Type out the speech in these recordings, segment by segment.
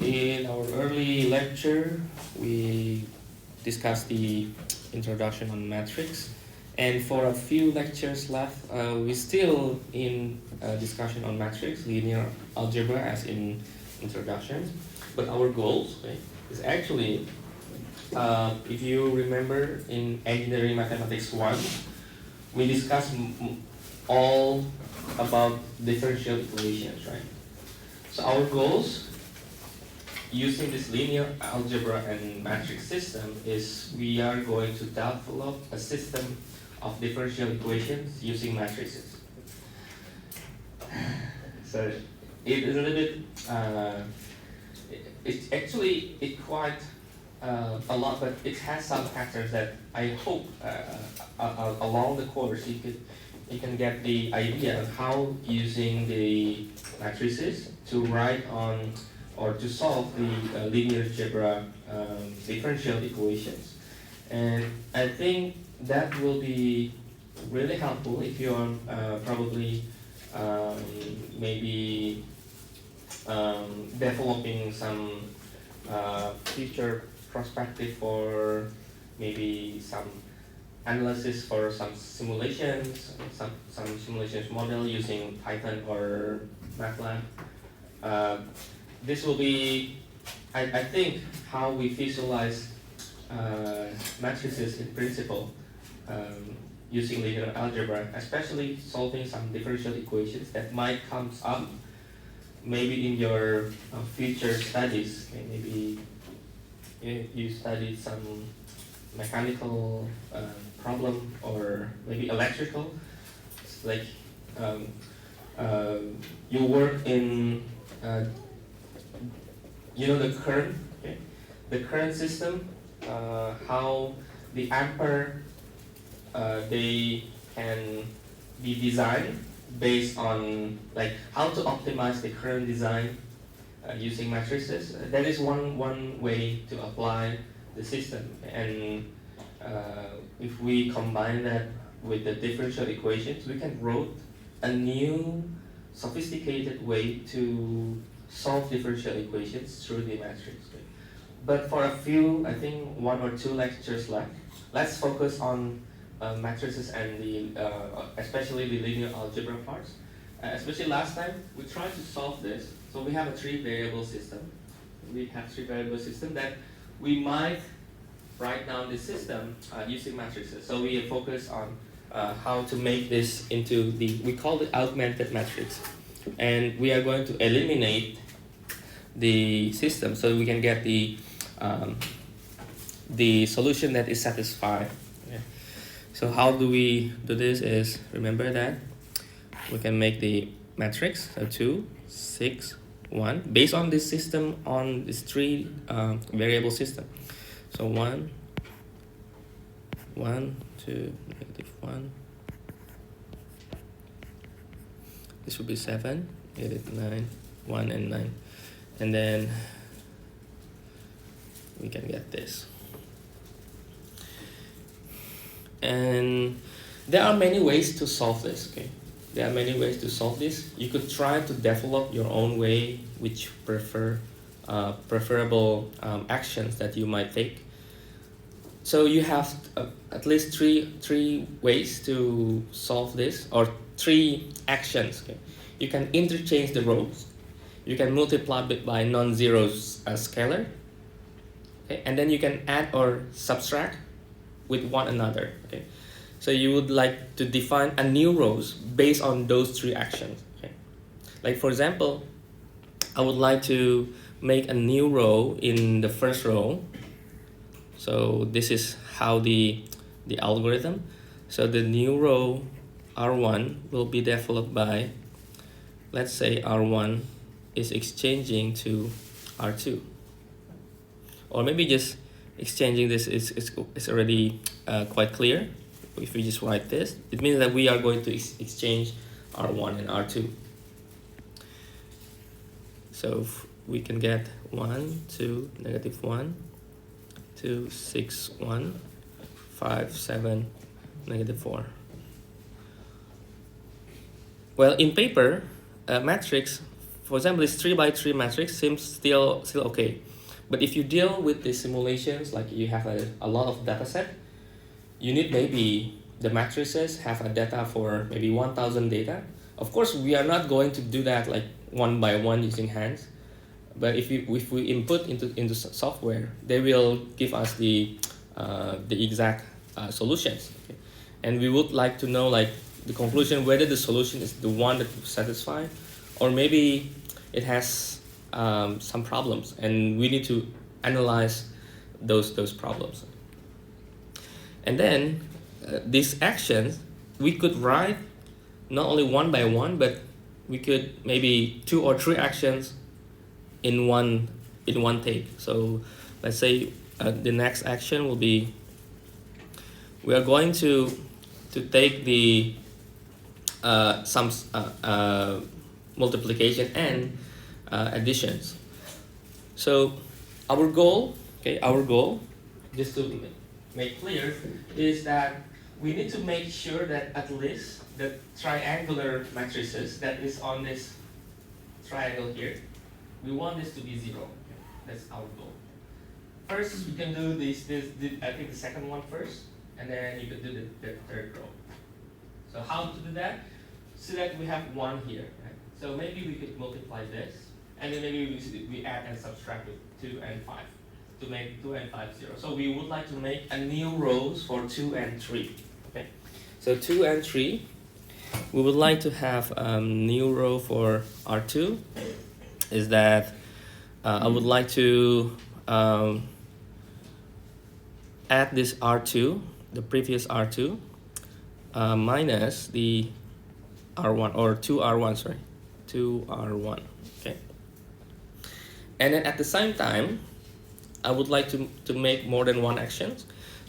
In our early lecture, we discussed the introduction on matrix, and for a few lectures left, we're still in discussion on matrix, linear algebra as in introduction. But our goals, okay, is actually, if you remember in engineering mathematics 1, we discussed all about differential equations, right? So our goals using this linear algebra and matrix system is we are going to develop a system of differential equations using matrices. So it is a little bit, it's actually quite a lot, but it has some factors that I hope along the course you can get the idea of how using the matrices to write on or to solve the linear algebra differential equations. And I think that will be really helpful if you are probably maybe developing some future perspective for maybe some analysis for some simulations, some simulations model using Python or MATLAB. This will be, I think, how we visualize matrices in principle using linear algebra, especially solving some differential equations that might come up maybe in your future studies. Okay, maybe you study some mechanical problem or maybe electrical. It's like you work in the current, okay? The current system, how the ampere they can be designed based on like how to optimize the current design using matrices. That is one way to apply the system, and if we combine that with the differential equations, we can write a new sophisticated way to solve differential equations through the matrix. Okay? But for a few, I think 1 or 2 lectures left, let's focus on matrices and the especially the linear algebra parts. Especially last time, we tried to solve this. So we have a 3-variable system. We have 3-variable system that we might write down the system using matrices. So we focus on how to make this into we call it augmented matrix. And we are going to eliminate the system so we can get the solution that is satisfied. Okay. So how do we do this is, remember that we can make the matrix, so 2, 6, 1, based on this system, on this 3 variable system. So 1, 1, 2, -1. This would be 7, -9, 1 and 9. And then we can get this. And there are many ways to solve this, okay? There are many ways to solve this. You could try to develop your own way, which preferable actions that you might take. So you have at least three ways to solve this, or 3 actions. Okay? You can interchange the rows. You can multiply it by non-zero scalar. Okay? And then you can add or subtract with one another. Okay? So you would like to define a new rows based on those 3 actions. Okay? Like for example, I would like to make a new row in the first row. So this is how the algorithm. So the new row R1 will be developed by, let's say R1 is exchanging to R2. Or maybe just exchanging this is already quite clear. If we just write this, it means that we are going to exchange R1 and R2. So we can get 1, 2, -1, 2, 6, 1, 5, 7, -4. Well, in paper, a matrix for example, this 3 by 3 matrix seems still okay. But if you deal with the simulations, like you have a lot of data set, you need maybe the matrices have a data for maybe 1,000 data. Of course, we are not going to do that like one by one using hands. But if we input into software, they will give us the exact solutions. Okay? And we would like to know like the conclusion whether the solution is the one that will satisfy, or maybe it has some problems, and we need to analyze those problems. And then these actions we could write not only one by one, but we could maybe 2 or 3 actions in one take. So let's say the next action will be, we are going to take the some multiplication and additions. So our goal, just to make clear, is that we need to make sure that at least the triangular matrices that is on this triangle here, we want this to be 0. Okay? That's our goal. First, you can do this I think the second one first, and then you could do the third row. So how to do that? So that we have 1 here. Right? So maybe we could multiply this, and then maybe we add and subtract with 2 and 5 to make 2 and 5 0. So we would like to make a new rows for 2 and 3. Okay. So 2 and 3, we would like to have a new row for R2. Is that I would like to add this R2, the previous R2, minus the R1, or 2R1, sorry, 2R1, okay? And then at the same time, I would like to make more than one action.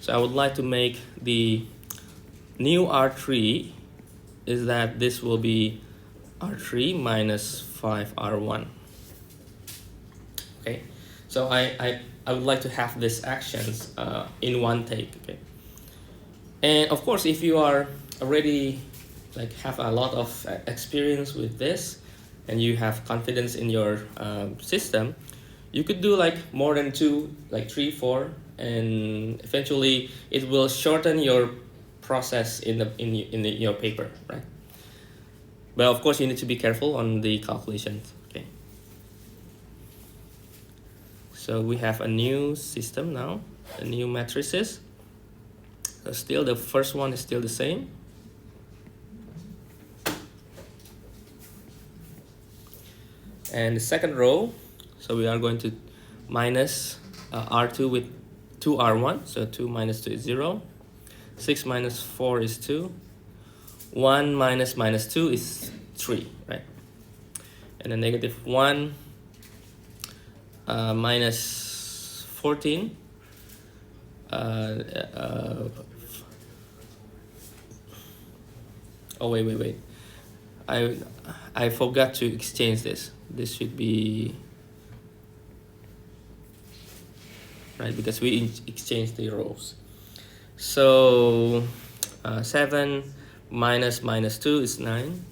So I would like to make the new R3, is that this will be R3 minus 5R1. Okay, so I would like to have these actions in one take. Okay, and of course, if you are already like have a lot of experience with this, and you have confidence in your system, you could do like more than 2, like 3, 4, and eventually it will shorten your process in your paper, right? But of course, you need to be careful on the calculations. Okay. So we have a new system now, a new matrices. So still the first one is still the same. And the second row, so we are going to minus R2 with 2R1. So 2 minus 2 is 0. 6 minus 4 is 2. 1 minus minus 2 is 3, right? And then negative 1 minus 14. Oh, wait. I forgot to exchange this. This should be right, because we exchanged the rows. So 7 minus minus 2 is 9.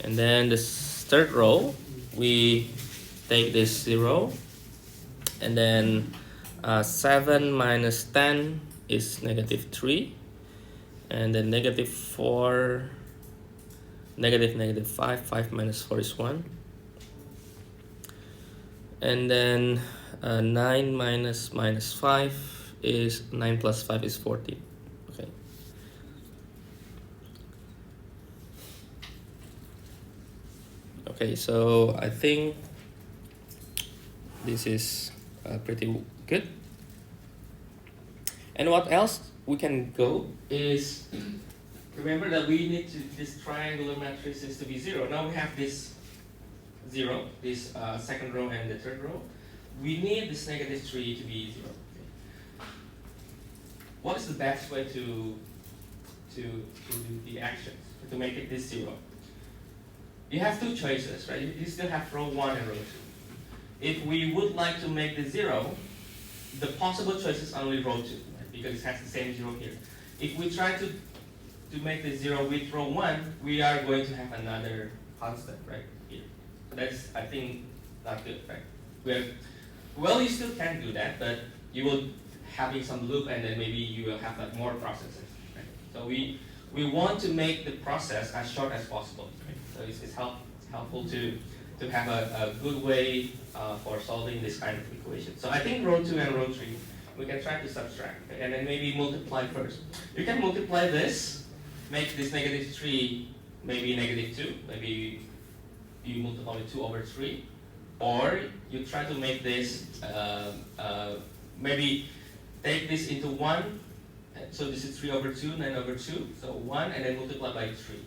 And then the third row, we take this 0, and then 7 minus 10 is negative 3, and then negative 4, negative 5, 5 minus 4 is 1, and then 9 minus minus 5 is 9 plus 5 is 14. Okay. Okay, so I think this is pretty good. And what else we can go is, remember that we need this triangular matrices to be 0. Now we have this 0, this second row and the third row. We need this negative 3 to be 0. Okay. What is the best way to do the actions, to make it this 0? You have 2 choices, right? You still have row 1 and row 2. If we would like to make the 0, the possible choice is only row 2, right? Because it has the same 0 here. if we try to make the 0 with row 1, we are going to have another constant right here. So that's, I think, not good, right? Well, you still can do that, but you will having some loop, and then maybe you will have like more processes, right? So we want to make the process as short as possible, right? So it's helpful to have a good way for solving this kind of equation. So I think row 2 and row 3, we can try to subtract, okay? And then maybe multiply first. You can multiply this, make this -3 maybe -2, maybe you multiply with 2 over 3, or you try to make this, maybe take this into 1, so this is 3 over 2, 9 over 2, so 1, and then multiply by 3.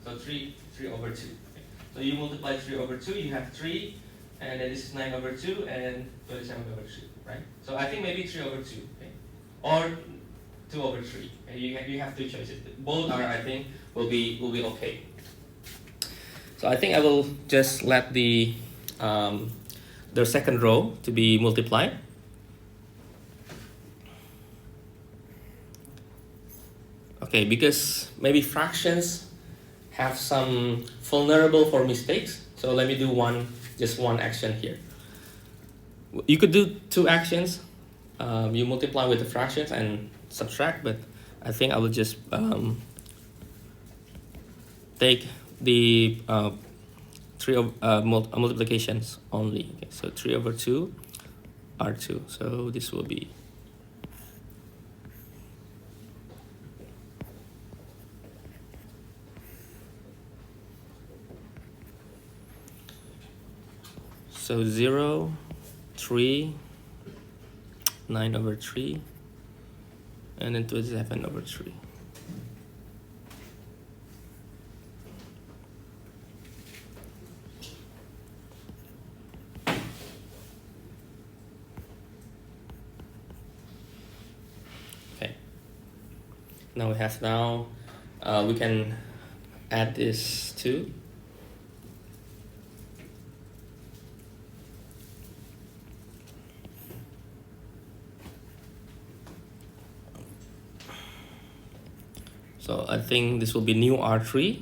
So 3 over 2. Okay. So you multiply 3 over 2, you have 3, and then this is 9 over 2, and 27 over 3, right? So I think maybe 3 over 2, okay? Or 2 over 3. Okay? You have two choices. Both are, I think, will be okay. So I think I will just let the second row to be multiplied. Okay, because maybe fractions have some vulnerable for mistakes. So let me do just one action here. You could do 2 actions. You multiply with the fractions and subtract, but I think I will just take the multiplications only. Okay, so 3 over 2 R2. So this will be so 0, 3, 9 over 3, and then 27 over 3. Okay. Now we have we can add this too. So I think this will be new R3.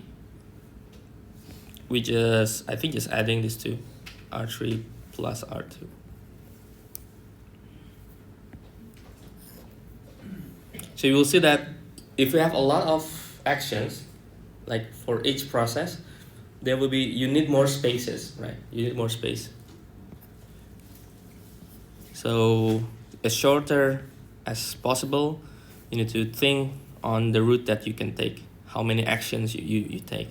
I think just adding this to R3 plus R2. So you will see that if we have a lot of actions, like for each process, you need more spaces, right? You need more space. So as shorter as possible, you need to think on the route that you can take, how many actions you take.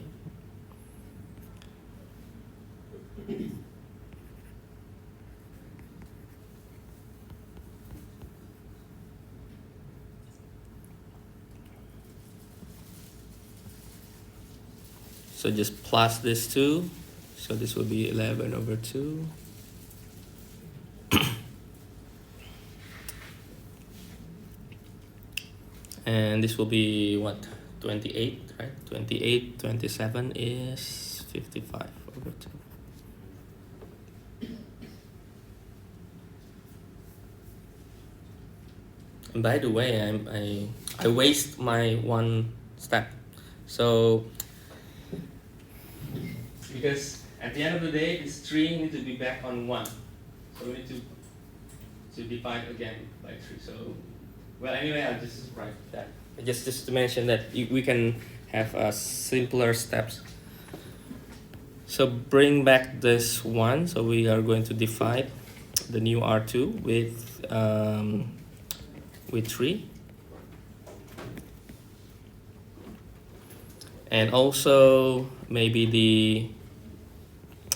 So just plus this 2, so this will be 11 over 2. And this will be what? 28, right? 28, 27 is 55 over 2. And by the way, I waste my one step. So because at the end of the day, this 3 needs to be back on 1. So we need to divide again by 3. So, well, anyway, I'll just write that. Just to mention that we can have simpler steps. So bring back this 1. So we are going to divide the new R2 with 3. And also maybe the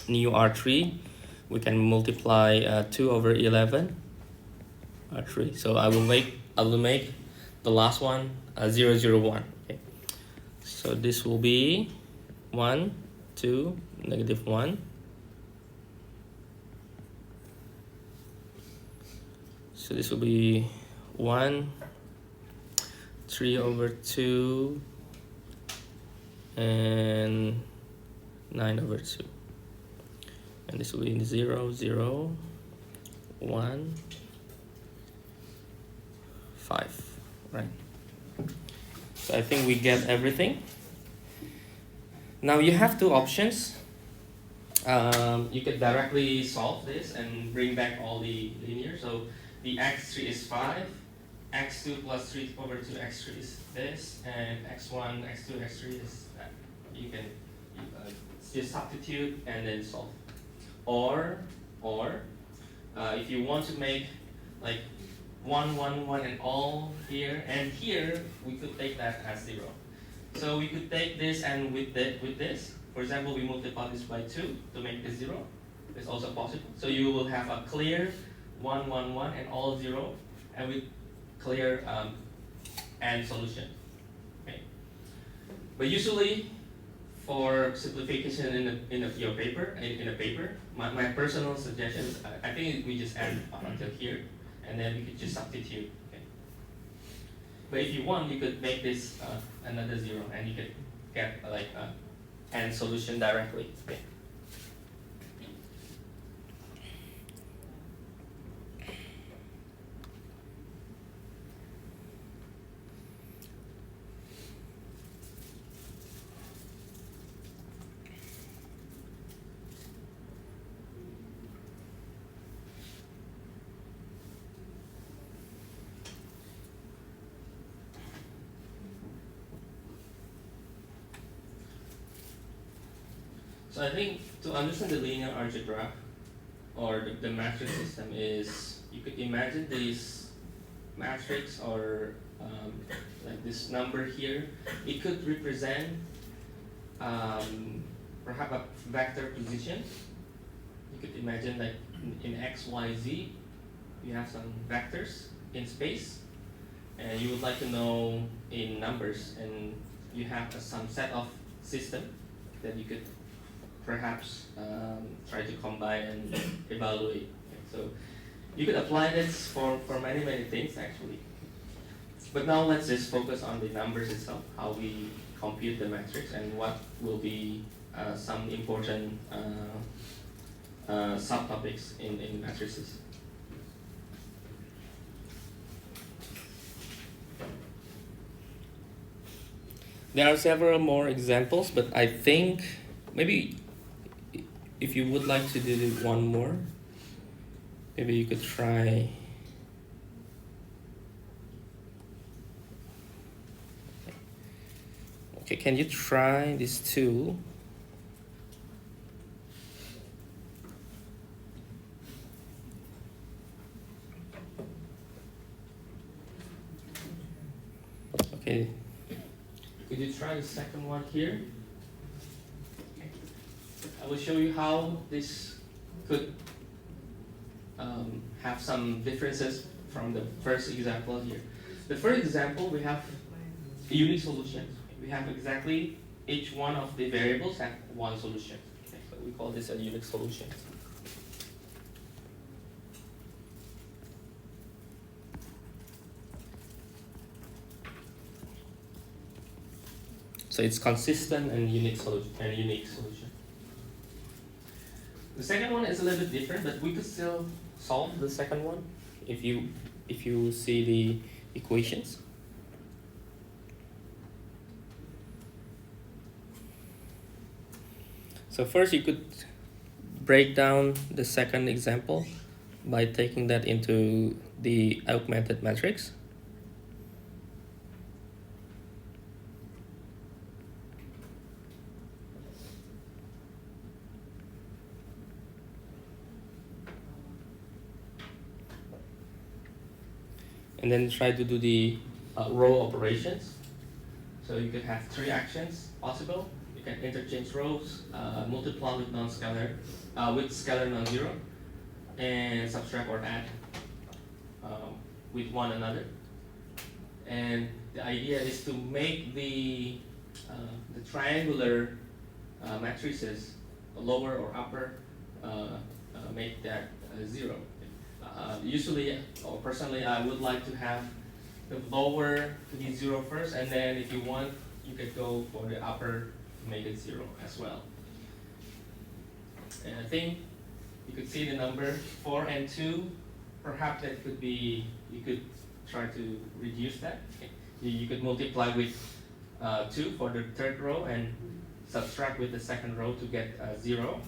new R3, we can multiply 2 over 11 R3. So I will make the last one 0, 0, 1. Okay. So this will be 1, 2, -1. So this will be 1, 3 over 2, and 9 over 2. And this will be 0, 0, 1, 5, right? So I think we get everything. Now you have two options. You could directly solve this and bring back all the linear. So the x3 is 5, x2 plus 3 to the power 2 x3 is this, and x1, x2, x3 is that. You can just substitute and then solve. Or if you want to make like 1, 1, 1 and all here, and here we could take that as 0. So we could take this and with this, for example, we multiply this by 2 to make this 0. It's also possible. So you will have a clear 1, 1, 1 and all 0, and with clear and solution. Okay. But usually, for simplification in your paper, my personal suggestion is I think we just add up until here, and then we could just substitute. Okay. But if you want, you could make this another 0, and you could get like and solution directly. Okay. So I think to understand the linear algebra or the matrix system is you could imagine this matrix or like this number here. It could represent perhaps a vector position. You could imagine like in x, y, z, you have some vectors in space, and you would like to know in numbers, and you have some set of system that you could perhaps try to combine and evaluate. Okay, so you could apply this for many things actually. But now let's just focus on the numbers itself, how we compute the matrix, and what will be some important subtopics in matrices. There are several more examples, but I think maybe if you would like to do one more, maybe you could try. Okay, can you try this tool? Okay, could you try the second one here? I will show you how this could have some differences from the first example here. The first example, we have a unique solution. We have exactly each one of the variables have one solution. Okay, so we call this a unique solution. So it's consistent and unique solution. The second one is a little bit different, but we could still solve the second one if you see the equations. So first you could break down the second example by taking that into the augmented matrix. And then try to do the row operations. So you could have 3 actions possible. You can interchange rows, multiply with non-scalar, with scalar non-zero, and subtract or add with one another. And the idea is to make the triangular matrices lower or upper, make that 0. Usually, or personally, I would like to have the lower to be 0 first, and then if you want, you could go for the upper to make it 0 as well. And I think you could see the number 4 and 2. Perhaps that could be, you could try to reduce that. Okay. You could multiply with 2 for the third row and subtract with the second row to get 0.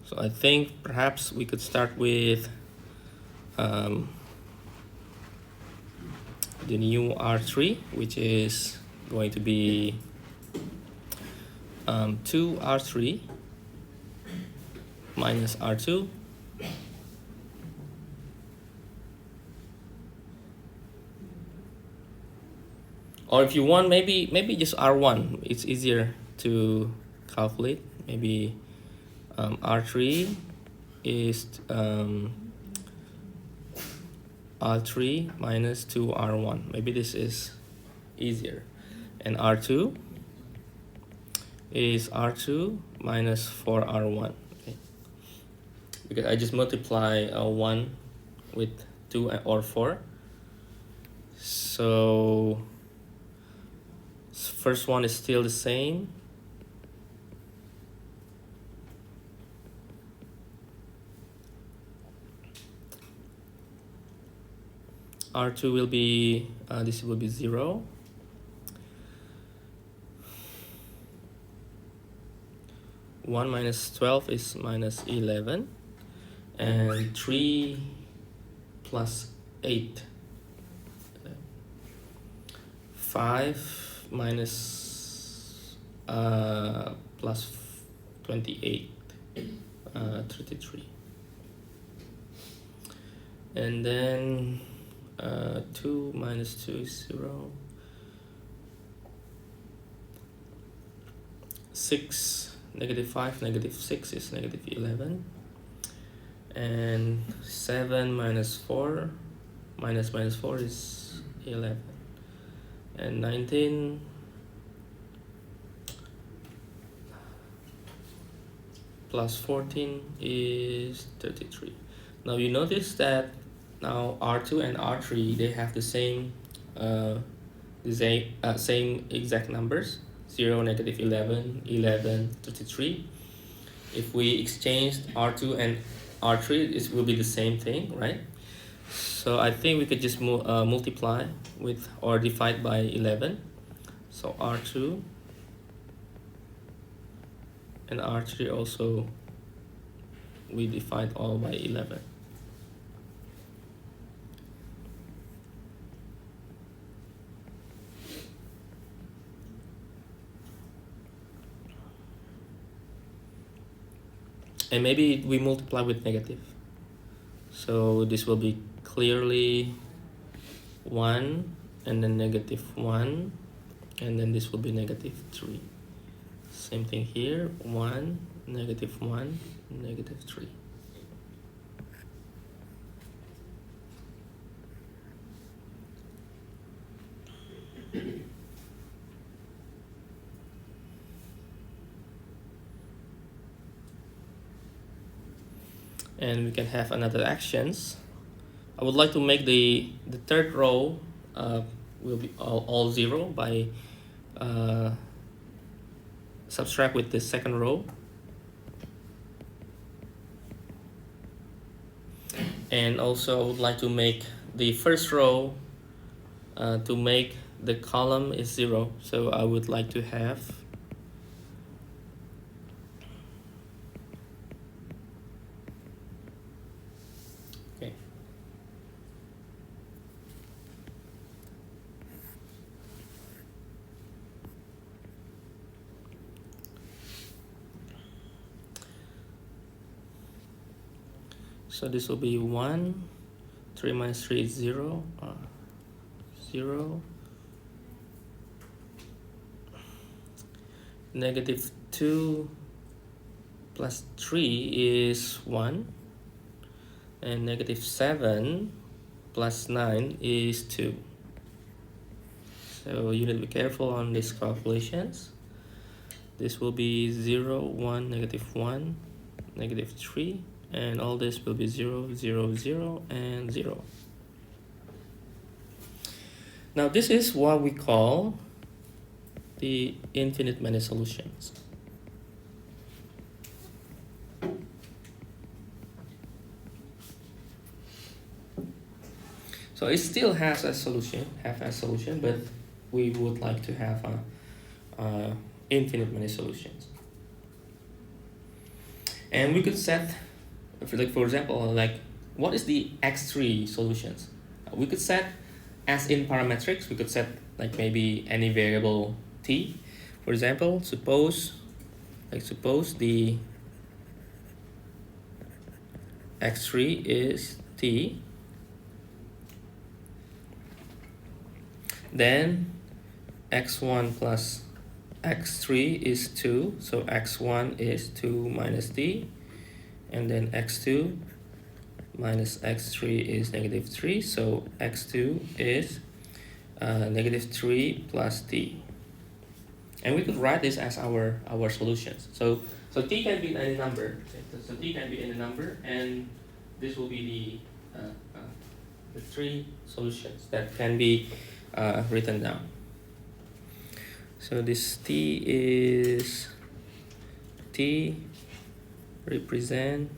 So I think perhaps we could start with the new R3, which is going to be 2R3 minus R2 or if you want, maybe just R1. It's easier to calculate. Maybe R3 is R3 minus 2R1. Maybe this is easier. And R2 is R2 minus 4R1. Okay. Because I just multiply 1 with 2 or 4. So first one is still the same. R2 will be, this will be 0. One minus 12 is minus 11. And 3 plus 8. 5 minus plus 28. 33. And then 2 minus 2 is 0. 6, negative 5, negative 6 is negative 11. And 7 minus 4, minus 4 is 11. And 19 plus 14 is 33. Now you notice that now R2 and R3, they have the same same exact numbers, 0, negative 11, 11, 33. If we exchange R2 and R3, it will be the same thing, right? So I think we could just multiply with or divide by 11. So R2 and R3 also, we divide all by 11. And maybe we multiply with negative. So this will be clearly 1 and then negative 1. And then this will be negative 3. Same thing here, 1, negative 1, negative 3. And we can have another actions. I would like to make the third row will be all 0 by subtract with the second row. And also I would like to make the first row to make the column is 0. So I would like to have so this will be 1, 3 minus 3 is 0, 0, negative 2 plus 3 is 1, and negative 7 plus 9 is 2. So you need to be careful on these calculations. This will be 0, 1, negative 1, negative 3. And all this will be 0, 0, 0, and 0. Now this is what we call the infinite many solutions. So it still has a solution, but we would like to have a infinite many solutions. And we could set, for example, like what is the x3 solutions? We could set, as in parametrics, we could set like maybe any variable t. For example, suppose the x3 is t, then x1 plus x3 is 2, so x1 is 2 minus t, and then x2 minus x3 is negative 3, so x2 is negative 3 plus t. And we could write this as our solutions. So t can be any number. So t can be any number, and this will be the three solutions that can be written down. So this t represent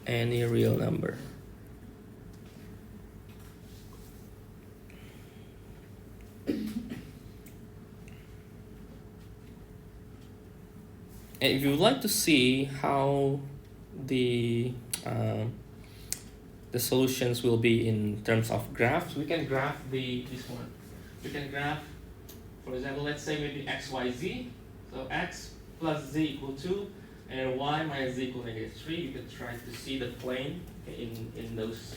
any real number. And if you would like to see how the solutions will be in terms of graphs, we can graph this one. We can graph, for example, let's say maybe x, y, z. So x plus z equal 2, and y minus z equal negative 3. You can try to see the plane in those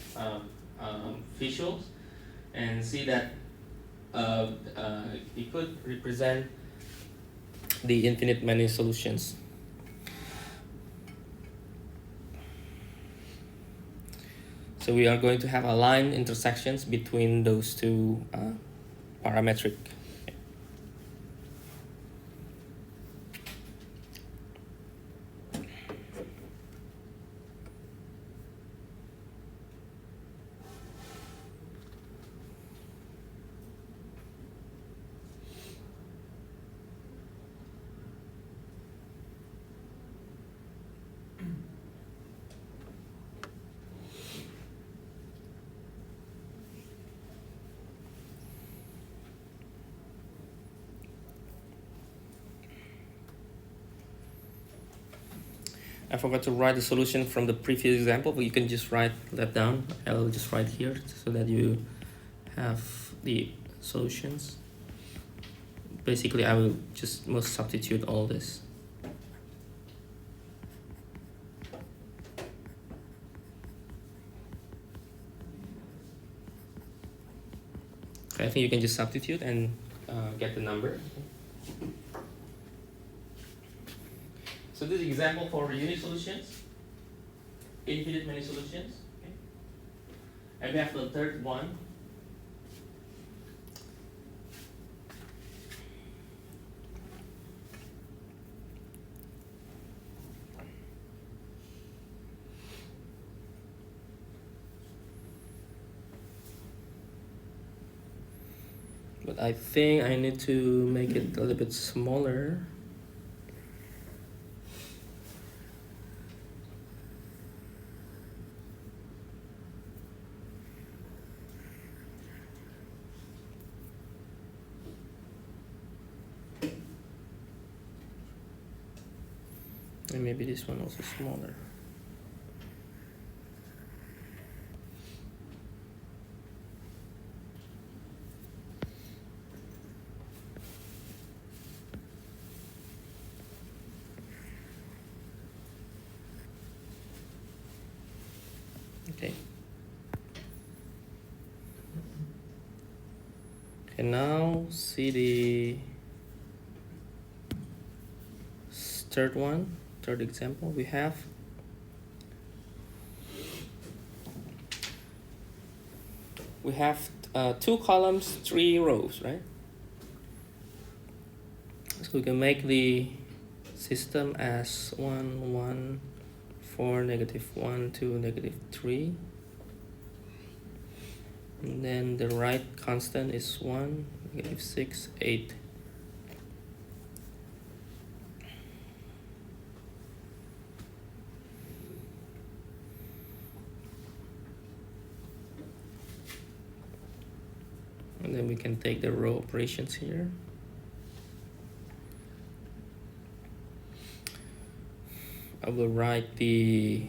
visuals and see that it could represent the infinite many solutions. So we are going to have aligned intersections between those two parametric. I forgot to write the solution from the previous example, but you can just write that down. I'll just write here so that you have the solutions. Basically, I will just must substitute all this. Okay, I think you can just substitute and get the number. So this is example for unit solutions, infinite many solutions. Okay. And we have the third one. But I think I need to make it a little bit smaller. And maybe this one also smaller. Okay. And now see the third example. We have two columns, 3 rows, right? So we can make the system as 1, 1, 4, negative 1, 2, negative 3. And then the right constant is 1, -6, 8. And then we can take the row operations here. I will write the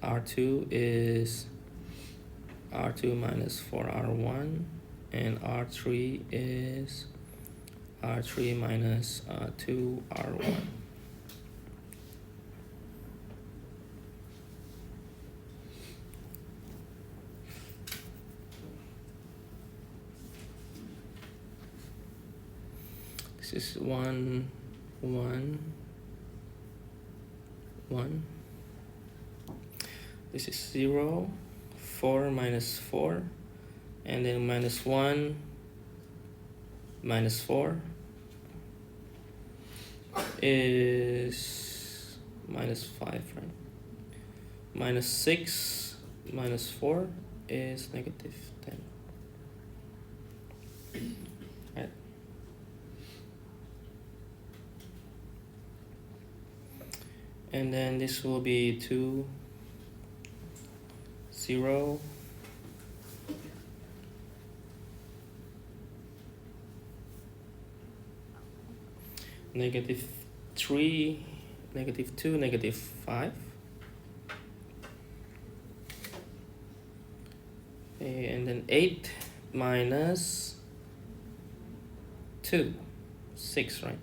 R2 is R2 minus 4R1, and R3 is R3 minus 2R1. This is 1, 1, 1. This is 0, 4 minus 4, and then minus 1, minus 4 is minus 5, right? Minus 6 minus 4 is negative 10. Right. And then this will be 2, 0, negative 3, negative 2, negative 5. Okay, and then 8 minus 2, 6, right?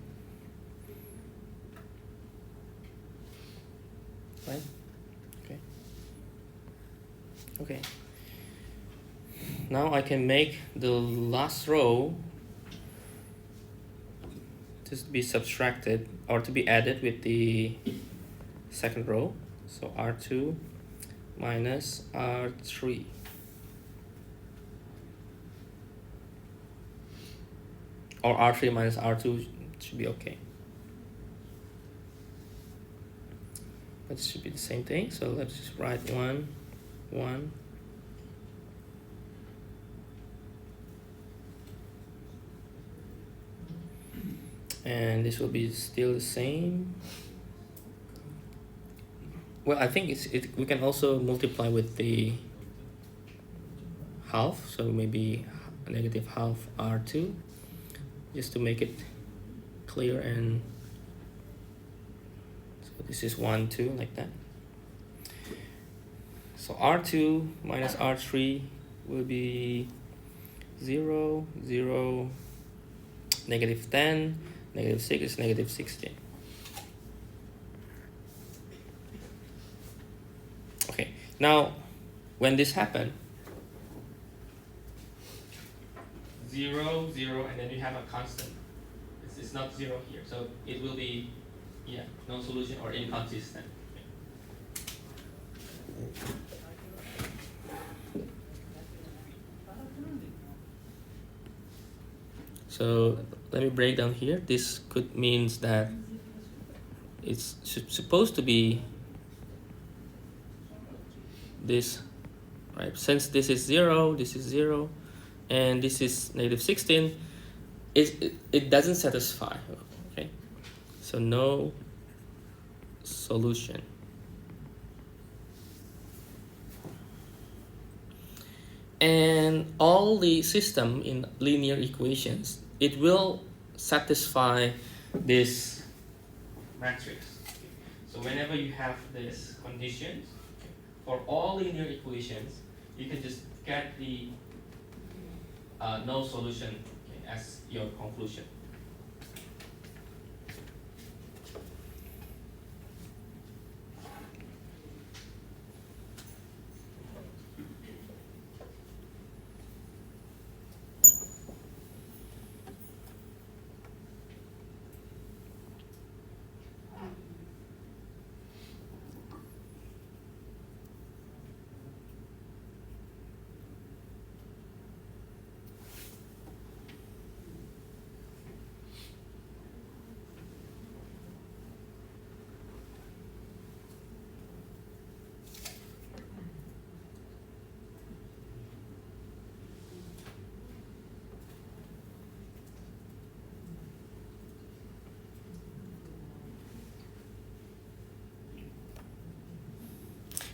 Right? Okay. Okay. Now I can make the last row to be subtracted or to be added with the second row. So R2 minus R3. Or R3 minus R2 should be okay. That should be the same thing. So let's just write 1, 1. And this will be still the same. Well, I think we can also multiply with the half, so maybe negative half R2, just to make it clear. And so this is 1, 2, like that. So R2 minus R3 will be 0, 0, negative 10, negative 6 is negative 16. Okay, now when this happens, 0, 0, and then you have a constant. It's not 0 here, so it will be, yeah, no solution or inconsistent. So let me break down here. This could means that it's supposed to be this, right? Since this is 0, this is 0, and this is negative 16, it doesn't satisfy, okay? So no solution. And all the system in linear equations, it will satisfy this matrix. So whenever you have this conditions, for all linear equations, you can just get the no solution, okay, as your conclusion.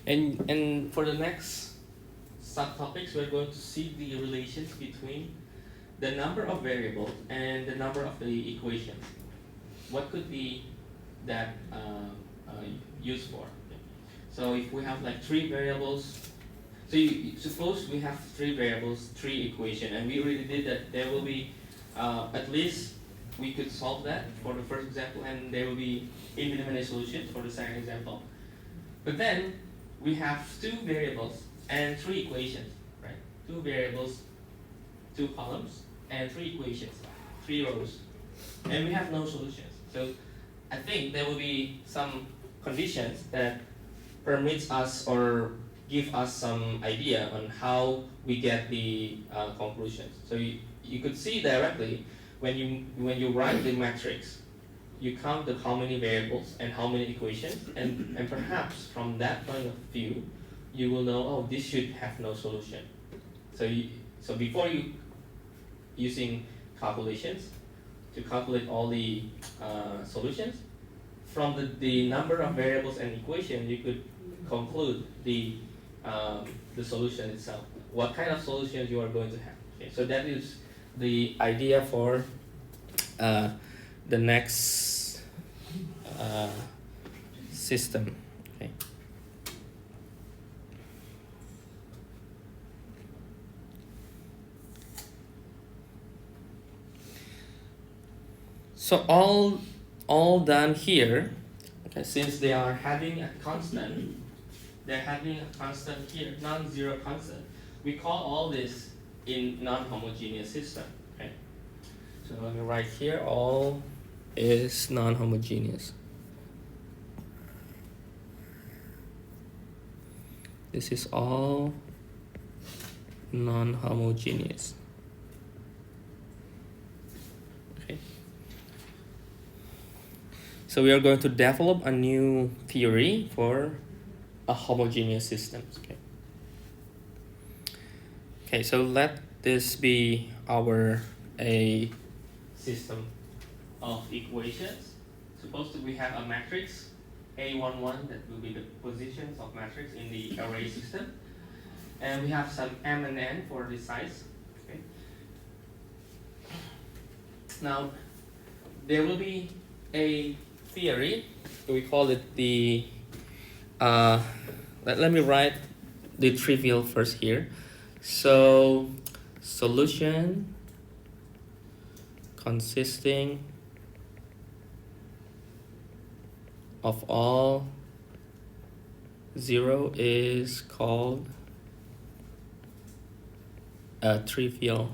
And for the next subtopics, we're going to see the relations between the number of variables and the number of the equations. What could be that used for? So if we have like three variables, so suppose we have three variables, three equation, and we already did that. There will be at least we could solve that for the first example, and there will be indeterminate solutions for the second example. But then we have two variables and three equations, right? Two variables, two columns, and three equations, three rows, and we have no solutions. So I think there will be some conditions that permits us or give us some idea on how we get the conclusions. So you could see directly when you write the matrix, you count how many variables and how many equations, and perhaps from that point of view, you will know, oh, this should have no solution. So before you using calculations to calculate all the solutions, from the number of variables and equations, you could conclude the solution itself. What kind of solutions you are going to have. Okay, so that is the idea for the next system. Okay. So all done here. Okay, since they are having a constant, they're having a constant here, non-zero constant. We call all this in non-homogeneous system. Okay. So let me write here, all is non-homogeneous. This is all non-homogeneous. Okay. So we are going to develop a new theory for a homogeneous system. Okay. Okay, so let this be our a system of equations. Suppose that we have a matrix A11 that will be the positions of matrix in the array system, and we have some m and n for the size. Okay. Now there will be a theory. We call it the let me write the trivial first here. So solution consisting of all zero is called a trivial.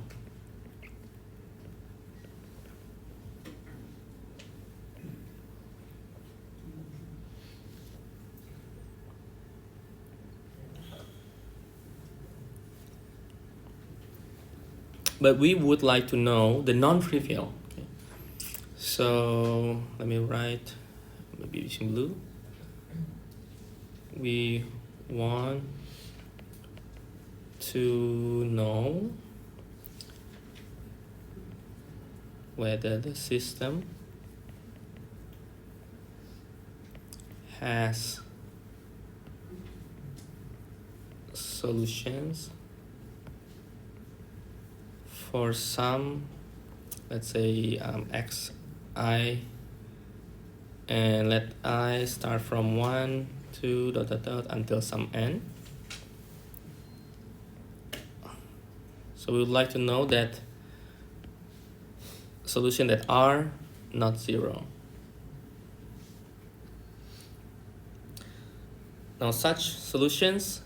But we would like to know the non-trivial. Okay. So let me write, maybe using blue. We want to know whether the system has solutions for some, let's say xi, and let I start from 1 to ... until some n. So we would like to know that solution that are not zero. Now such solutions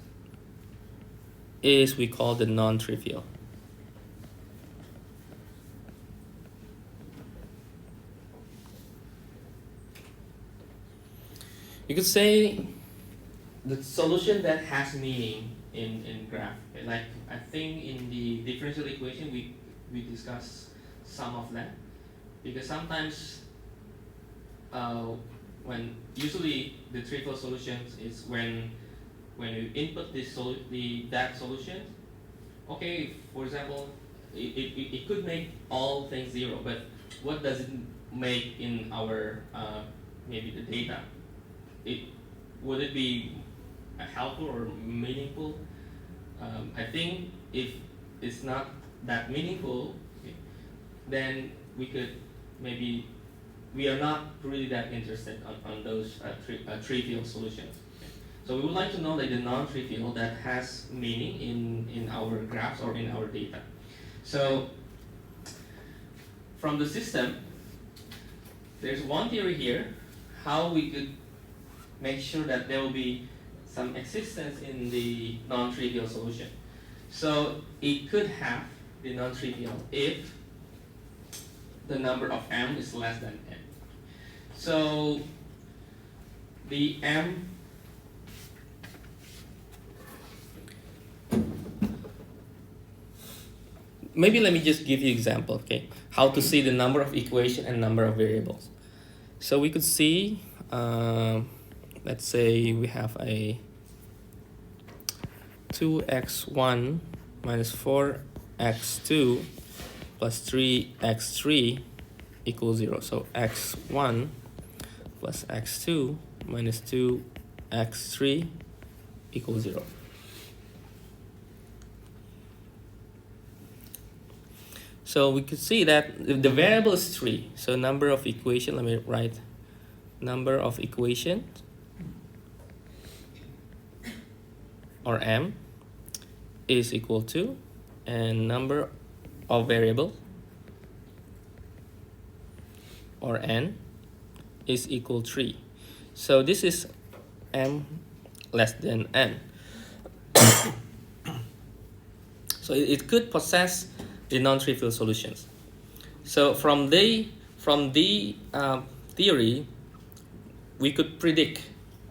is we call the non-trivial. You could say the solution that has meaning in graph. Like I think in the differential equation we discussed some of that, because sometimes when usually the trivial solutions is when you input that solution. Okay, for example, it could make all things zero, but what does it make in our maybe the data? Would it be helpful or meaningful. I think if it's not that meaningful, okay, then we could maybe we are not really that interested on those trivial solutions. Okay. So we would like to know like the non-trivial that has meaning in our graphs or in our data. So from the system, there's one theory here, how we could make sure that there will be some existence in the non-trivial solution. So it could have the non-trivial if the number of m is less than n. So the m maybe let me just give you an example, okay? How to see the number of equation and number of variables. So we could see, let's say we have a 2x1 minus 4x2 plus 3x3 equals 0. So x1 plus x2 minus 2x3 equals 0. So we could see that the variable is 3. So number of equation, let me write number of equations or m is equal to, and number of variable or n is equal 3. So this is m less than n. So it could possess the non-trivial solutions. So from the theory, we could predict,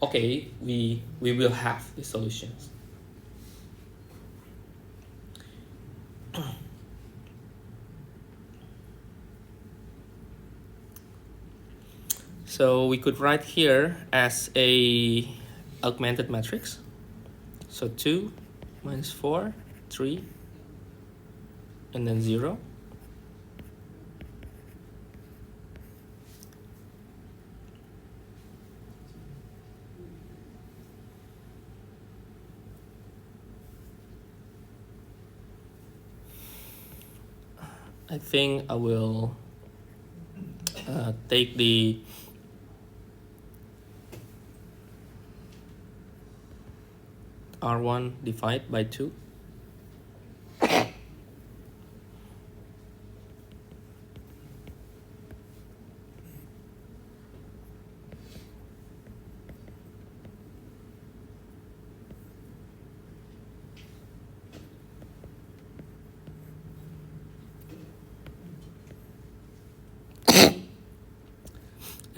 okay, we will have the solutions. So we could write here as a augmented matrix. So 2 minus 4, 3, and then 0. I think I will take the R1 divide by 2.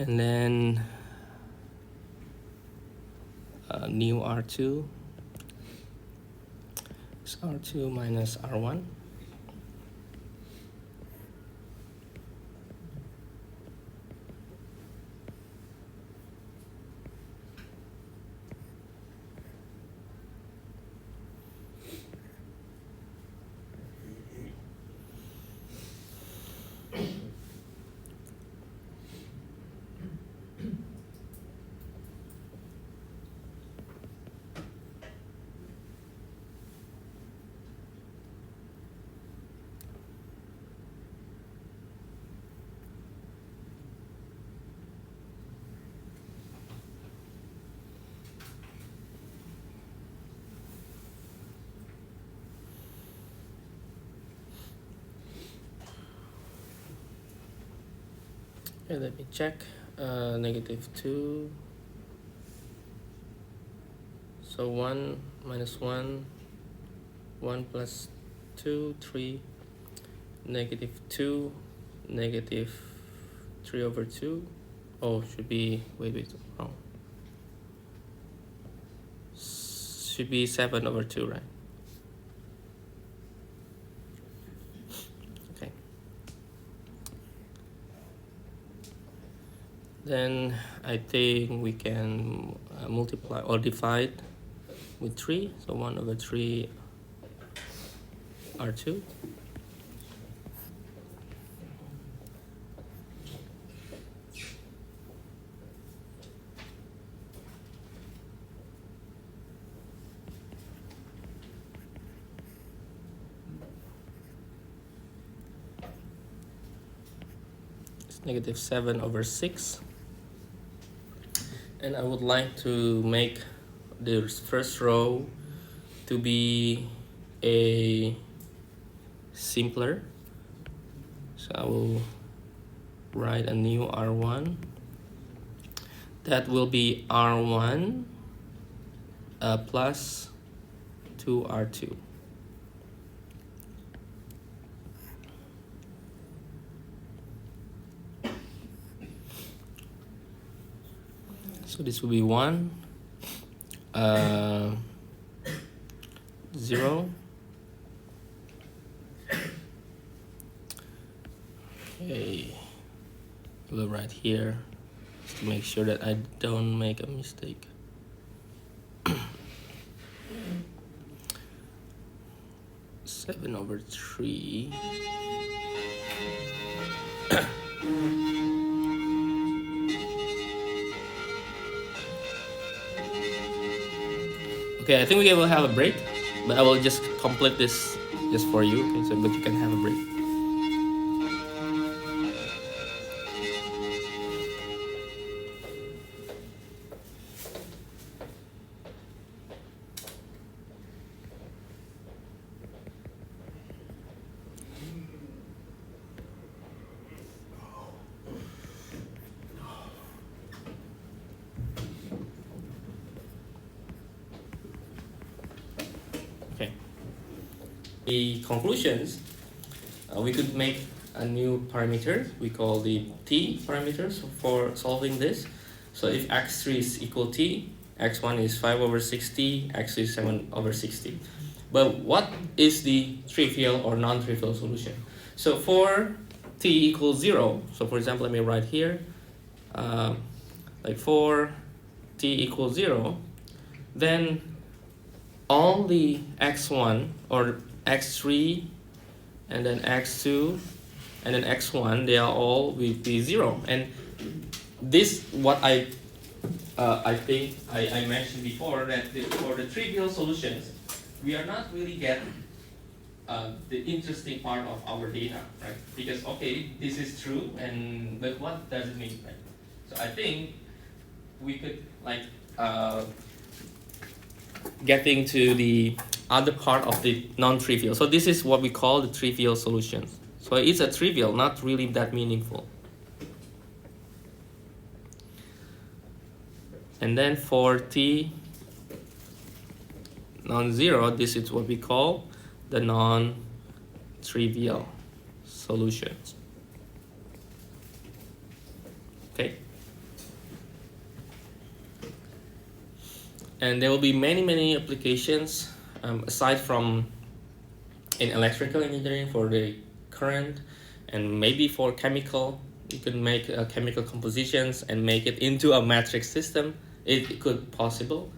And then new R2 is R2 minus R1. Okay, let me check. -2. So 1 minus 1, 1 plus 2, 3, -2, -3/2. Oh, should be, wait, wrong. Should be 7/2, right? Okay. Then I think we can multiply or divide with 3. So 1/3 R2. negative 7 over 6. And I would like to make the first row to be a simpler. So I will write a new R1. That will be R1 plus 2R2. So this will be 1, 0. Okay, we'll write here just to make sure that I don't make a mistake. 7 over 3. Okay, I think we will have a break, but I will just complete this just for you. Okay, so but you can have a break. Okay. The conclusions, we could make a new parameter we call the t parameters for solving this. So if x3 is equal t, x1 is 5 over 60, x2 is 7 over 60. But what is the trivial or non-trivial solution? So for t equals 0, so for example, let me write here, like for t equals 0, then all the x1 or x3 and then x2 and then x1, they are all will be 0. And this what I think I mentioned before, that for the trivial solutions, we are not really getting the interesting part of our data, right? Because okay, this is true, and but what does it mean, right? So I think we could like getting to the other part of the non-trivial. So this is what we call the trivial solutions. So it's a trivial, not really that meaningful. And then for t non-zero, this is what we call the non-trivial solutions. Okay. And there will be many applications aside from in electrical engineering for the current, and maybe for chemical. You can make chemical compositions and make it into a matrix system. It could possible.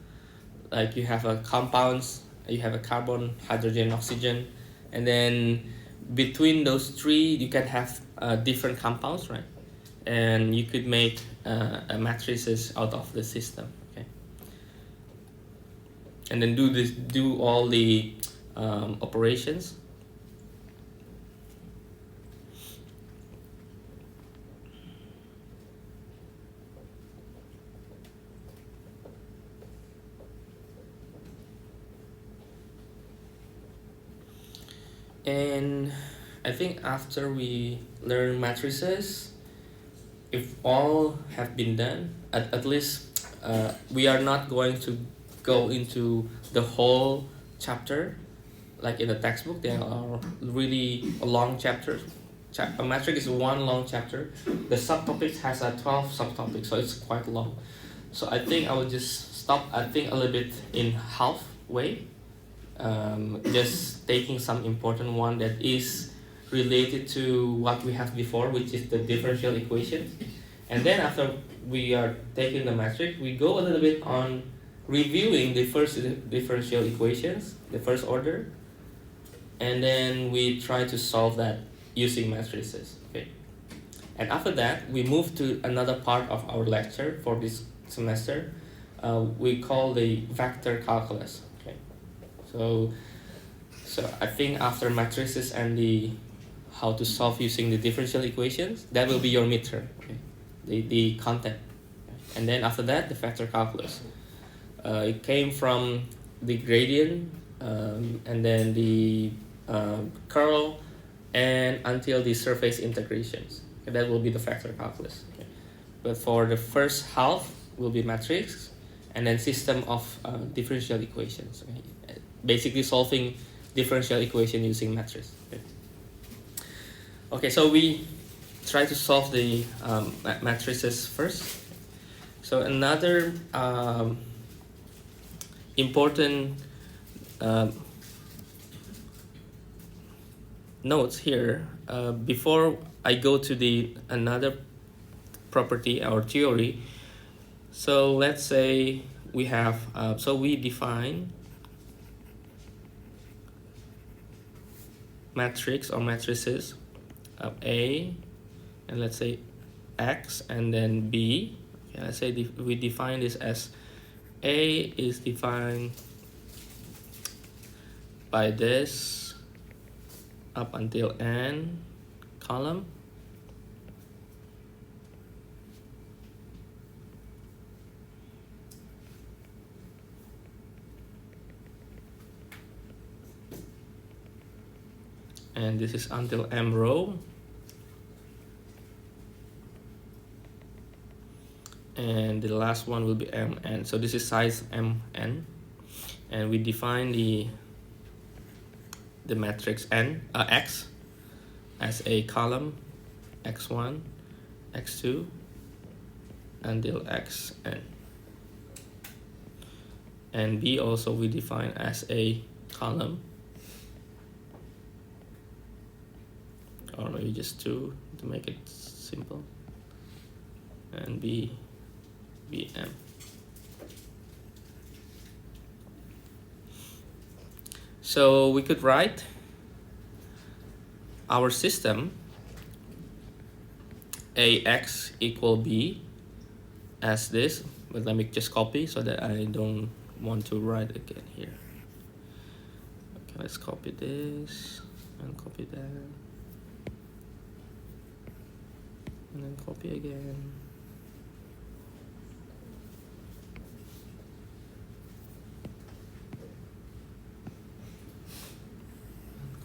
Like you have a compounds, you have a carbon, hydrogen, oxygen, and then between those three you can have different compounds, right? And you could make matrices out of the system. Okay. And then do all the operations. And I think after we learn matrices, if all have been done, at least we are not going to go into the whole chapter like in the textbook. There are really long chapters. A matrix is one long chapter. The subtopics has 12 subtopics, so it's quite long. So I think I will just stop, I think a little bit in halfway, just taking some important one that is related to what we have before, which is the differential equation. And then after we are taking the matrix, we go a little bit on reviewing the first differential equations, the first order, and then we try to solve that using matrices. Okay. And after that, we move to another part of our lecture for this semester. We call the vector calculus. Okay. So I think after matrices and the how to solve using the differential equations, that will be your midterm, okay? The content. And then after that, the factor calculus. It came from the gradient, and then the curl, and until the surface integrations. Okay, that will be the factor calculus. Okay. But for the first half will be matrix, and then system of differential equations. Okay. Basically solving differential equation using matrix. Okay. Okay, so we try to solve the matrices first. So another important notes here, before I go to the another property or theory. So let's say we have, so we define matrix or matrices of A, and let's say X and then B. Okay, let's say we define this as A is defined by this up until N column. And this is until M row. And the last one will be Mn. So this is size Mn. And we define the matrix N, X as a column, X1, X2, until Xn. And B also we define as a column, or maybe just 2 to make it simple, and B, Bm. So we could write our system Ax equal B as this, but let me just copy so that I don't want to write again here. Okay, let's copy this and copy that, and then copy again.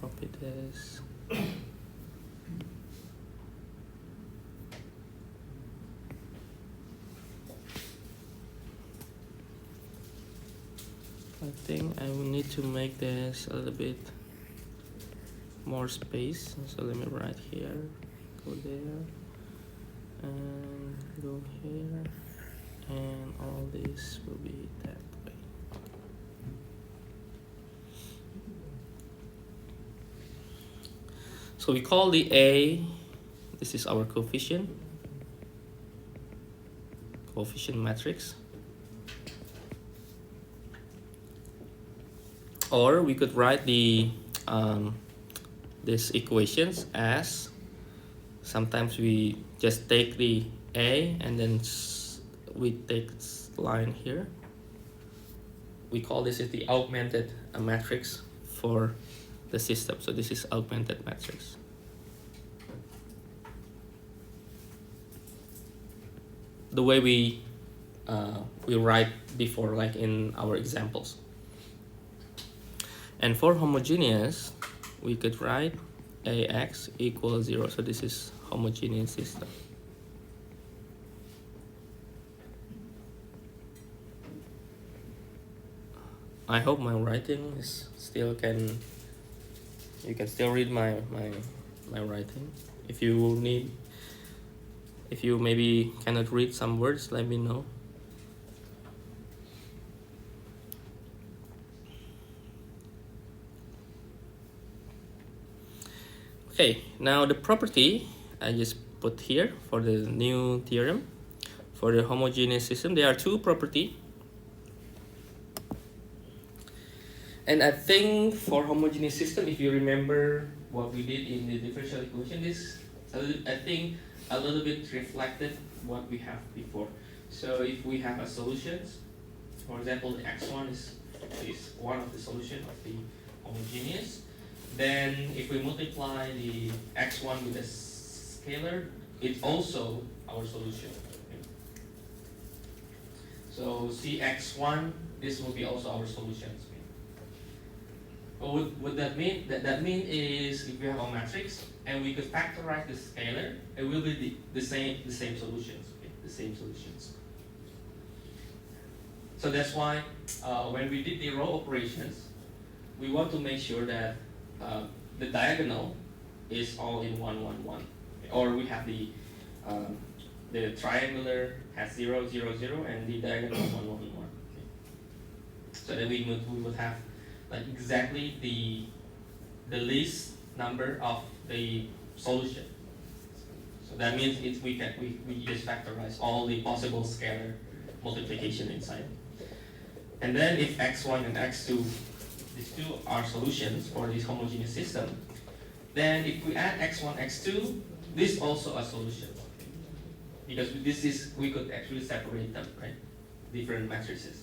Copy this. I think I will need to make this a little bit more space. So let me write here, go there, and go here, and all this will be that way. So we call the A, this is our coefficient matrix. Or we could write the these equations as, sometimes we just take the A and then we take line here. We call this is the augmented matrix for the system. So this is augmented matrix. The way we write before, like in our examples. And for homogeneous, we could write Ax equals 0. So this is homogeneous system. I hope my writing is still you can still read my writing. If you maybe cannot read some words, let me know. Okay, now the property I just put here for the new theorem. For the homogeneous system, there are two properties. And I think for homogeneous system, if you remember what we did in the differential equation, this I think a little bit reflected what we have before. So if we have a solutions, for example, the x1 is one of the solution of the homogeneous, Then if we multiply the x1 with a scalar, it's also our solution. Okay. So Cx1, this will be also our solutions. What that mean? That mean is if we have a matrix and we could factorize the scalar, it will be the same solutions. Okay? The same solutions. So that's why when we did the row operations, we want to make sure that the diagonal is all in 1, 1, 1. Okay? Or we have the triangular has 0, 0, 0, and the diagonal 1, 1, 1. Okay? So that we would have like exactly the least number of the solution. So that means we just factorize all the possible scalar multiplication inside. And then if x1 and x2, these two are solutions for this homogeneous system, then if we add x1, x2, this is also a solution. Because we could actually separate them, right? Different matrices.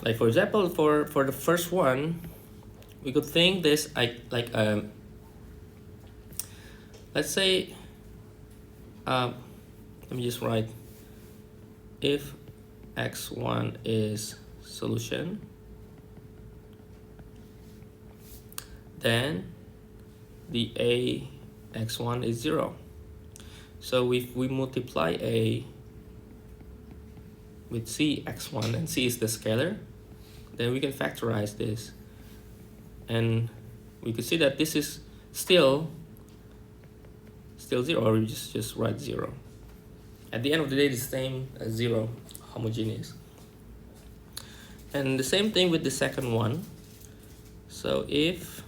Like for example, for the first one, we could think this let's say, let me just write, if x1 is solution, then the a x1 is 0. So if we multiply a with c x1, and c is the scalar, then we can factorize this, and we could see that this is still 0, or we just write 0. At the end of the day, it's the same as 0, homogeneous. And the same thing with the second one. So if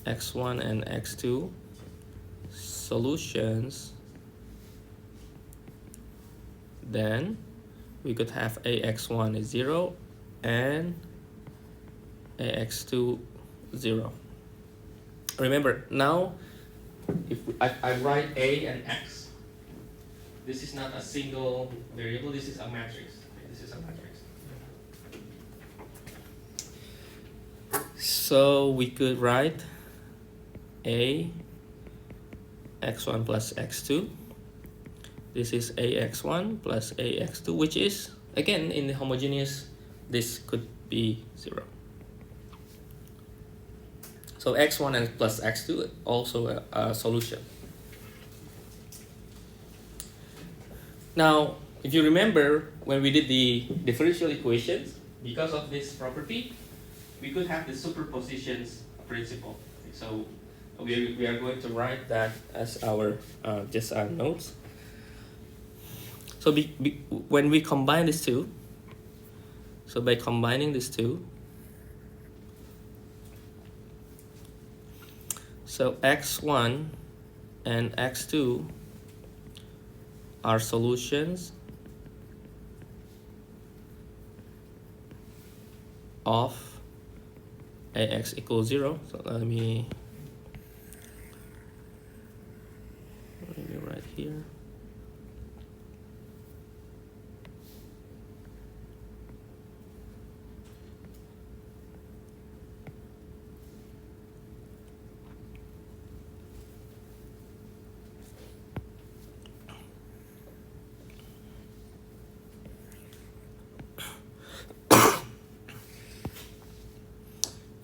x1 and x2 solutions, then we could have ax1 is 0 and ax2 0. Remember, now if I write a and x, this is not a single variable, this is a matrix. Okay, this is a matrix. So we could write a x1 plus x2. This is ax1 plus ax2, which is, again, in the homogeneous, this could be 0. So x1 and plus x2 also a solution. Now, if you remember when we did the differential equations, because of this property, we could have the superpositions principle. So we are going to write that as our just our notes. So when we combine these two, so by combining these two, so x1 and x2 are solutions of ax equals 0. So let me write here.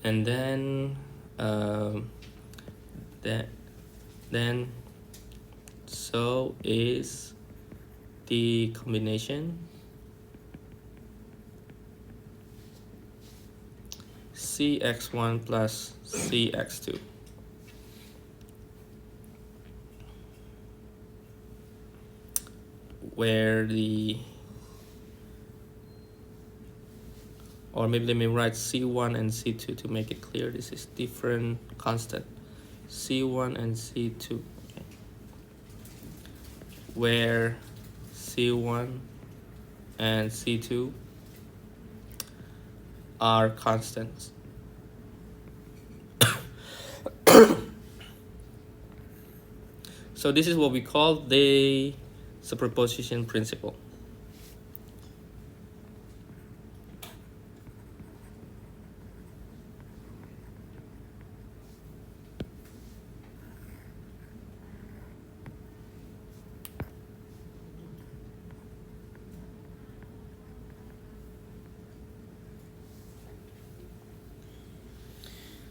And then then so is the combination cx1 plus cx2, where the, or maybe let me write C1 and C2 to make it clear. This is different constant, C1 and C2, okay. Where C1 and C2 are constants. So this is what we call the superposition principle.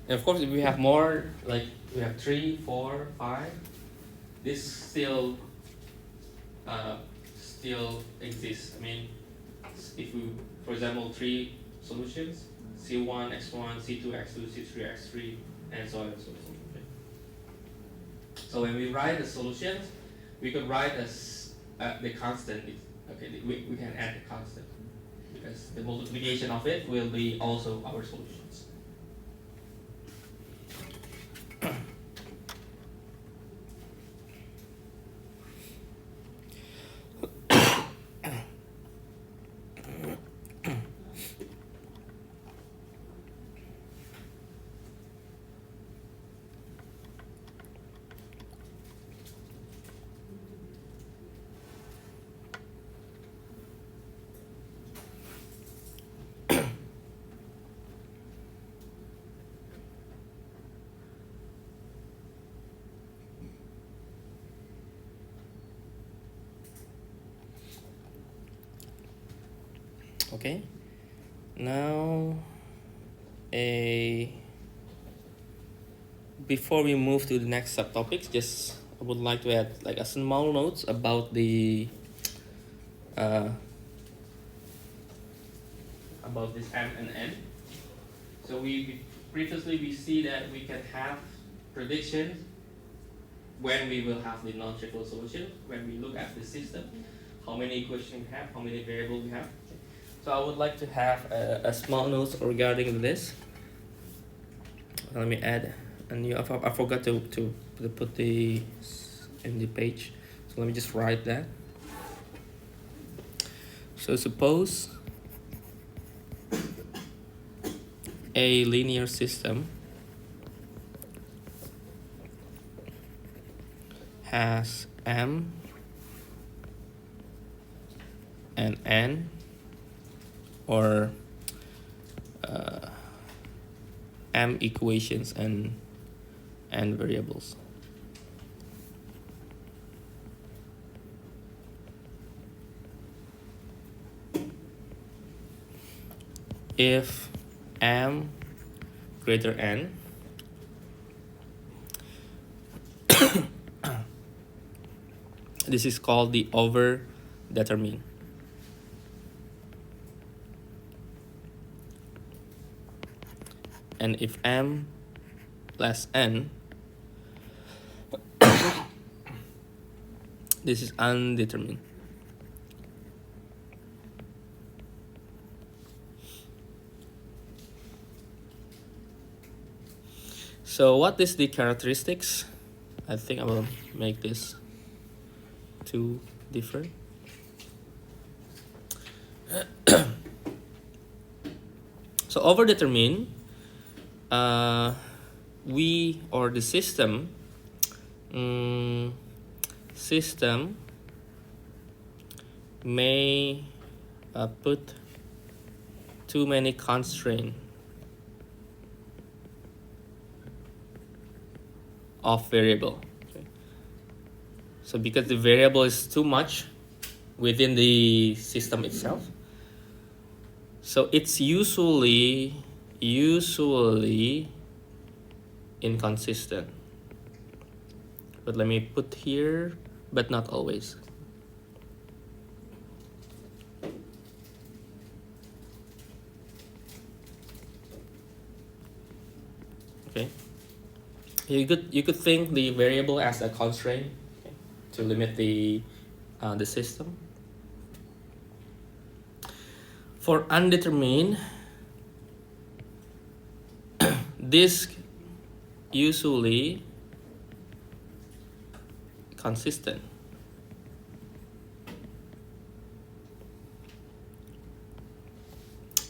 And of course, if we have more, like we have 3, 4, 5, this still exists. I mean, if we, for example, 3 solutions, C1, X1, C2, X2, C3, X3, and so on and so forth. Okay. So when we write the solutions, we could write as the constant. Okay, we can add the constant because the multiplication of it will be also our solutions. Okay, now before we move to the next subtopics, just I would like to add like a small notes about the about this M and N. So previously we see that we can have predictions when we will have the non-trivial solution, when we look at the system, how many equations we have, how many variables we have. So I would like to have a small note regarding this. Let me add a new, I forgot to put the in the page. So let me just write that. So suppose a linear system has M and N, or M equations and N variables. If M greater N, this is called the over determine. And if M less N, this is undetermined. So what is the characteristics? I think I will make this 2 different. So overdetermine, we or the system may put too many constraints of variable. Okay. So because the variable is too much within the system itself, so it's usually inconsistent. But let me put here, but not always. Okay. You could think the variable as a constraint, okay, to limit the system. For undetermined, this usually consistent.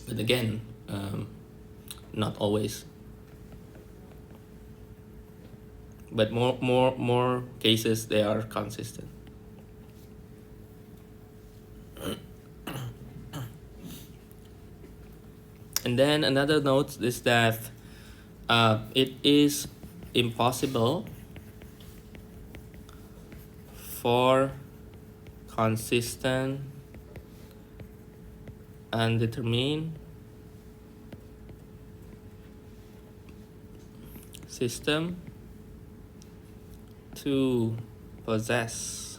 But again, not always. but more cases they are consistent. And then another note is that it is impossible for consistent and determined system to possess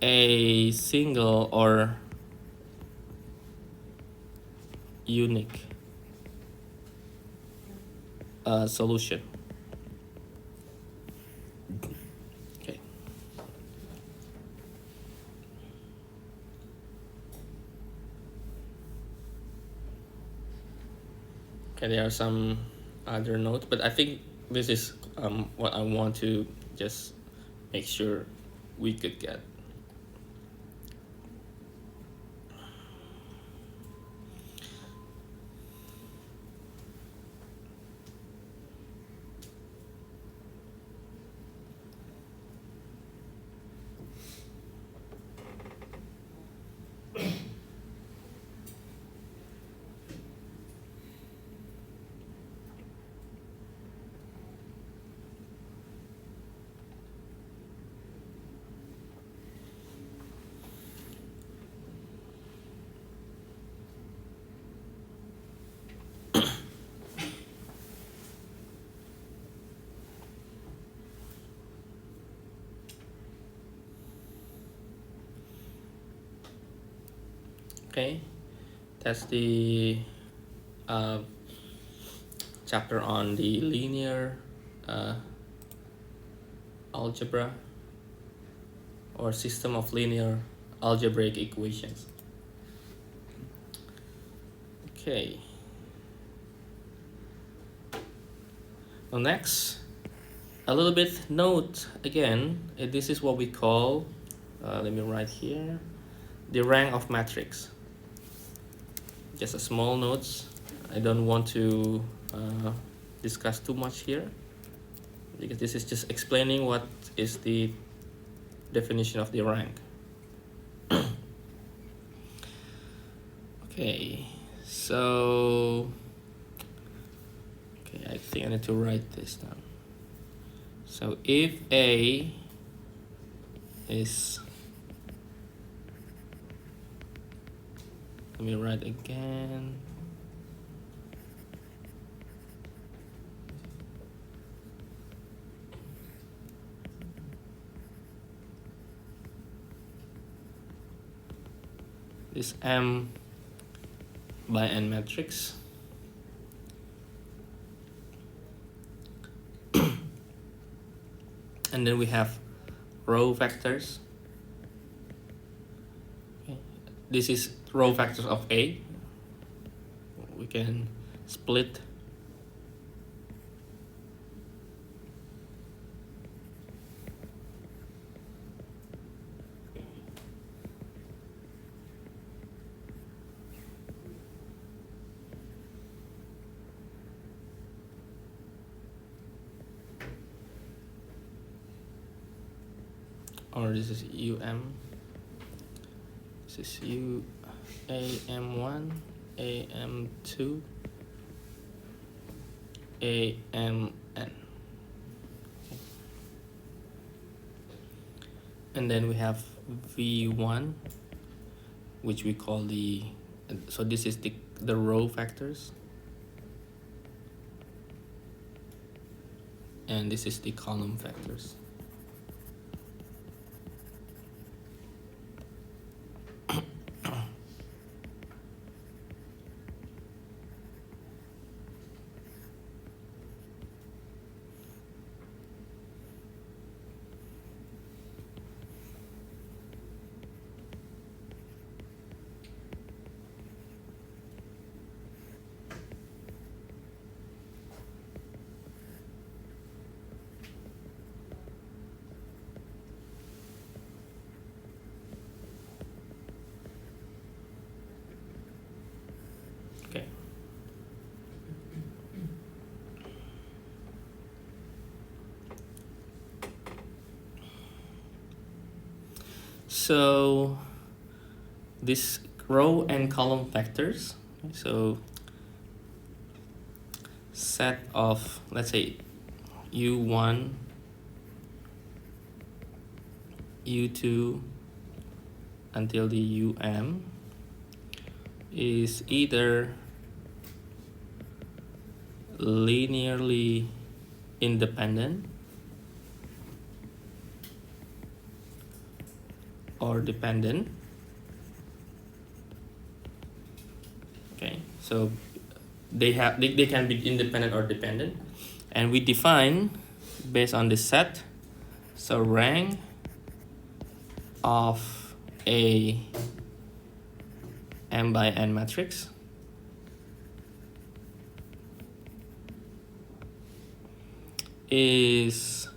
a single or unique solution. Okay. Okay, there are some other notes, but I think this is what I want to just make sure we could get. Okay, that's the chapter on the linear algebra or system of linear algebraic equations. Okay. Well, next, a little bit note again. This is what we call, let me write here, the rank of matrix. Just a small notes. I don't want to discuss too much here, because this is just explaining what is the definition of the rank. Okay, so I think I need to write this down. So if A is, let me write again. This M by N matrix. And then we have row vectors. Okay. This is row vectors of A. We can split or this is UM. This is AM1, AM2, AMN. And then we have V1, which we call the, so this is the row factors. And this is the column factors. So this row and column vectors, so set of, let's say, u1, u2 until the um is either linearly independent or dependent. Okay, so they can be independent or dependent, and we define based on this set. So rank of a m by n matrix is,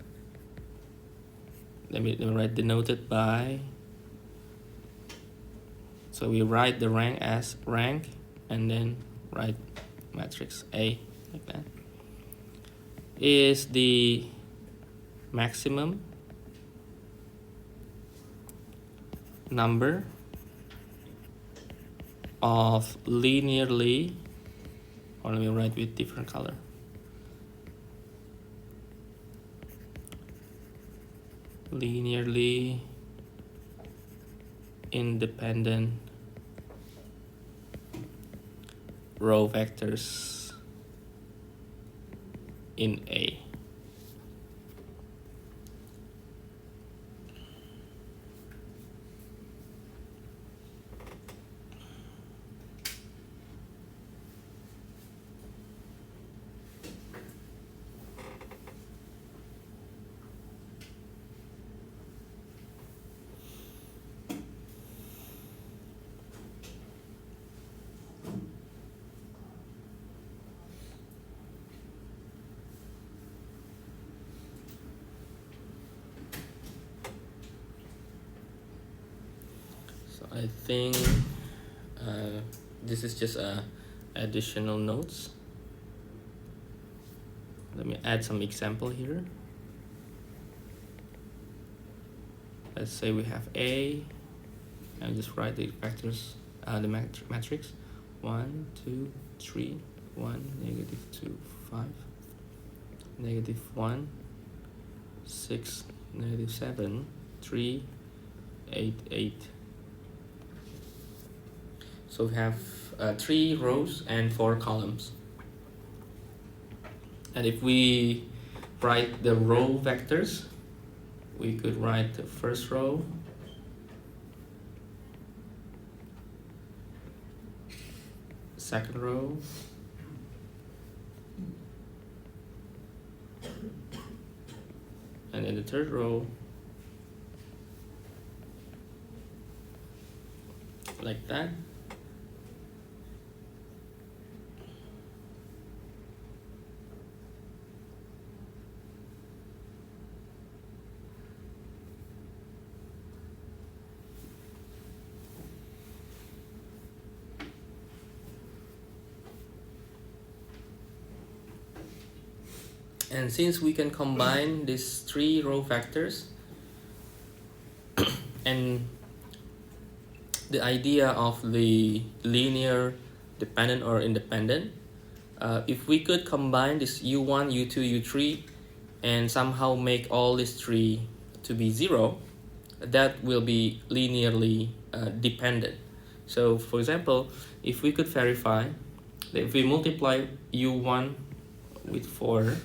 let me write denoted by, so we write the rank as rank and then write matrix A like that, is the maximum number of linearly, or let me write with different color, linearly independent row vectors in A. I think this is just additional notes. Let me add some example here. Let's say we have A, and just write the vectors, the matrix 1, 2, 3, 1, -2, 5, -1, 6, -7, 3, 8, 8. So we have 3 rows and 4 columns. And if we write the row vectors, we could write the first row, second row, and in the third row, like that. And since we can combine these 3 row vectors, and the idea of the linear dependent or independent, if we could combine this u1, u2, u3 and somehow make all these 3 to be 0, that will be linearly dependent. So for example, if we could verify that if we multiply u1 with 4,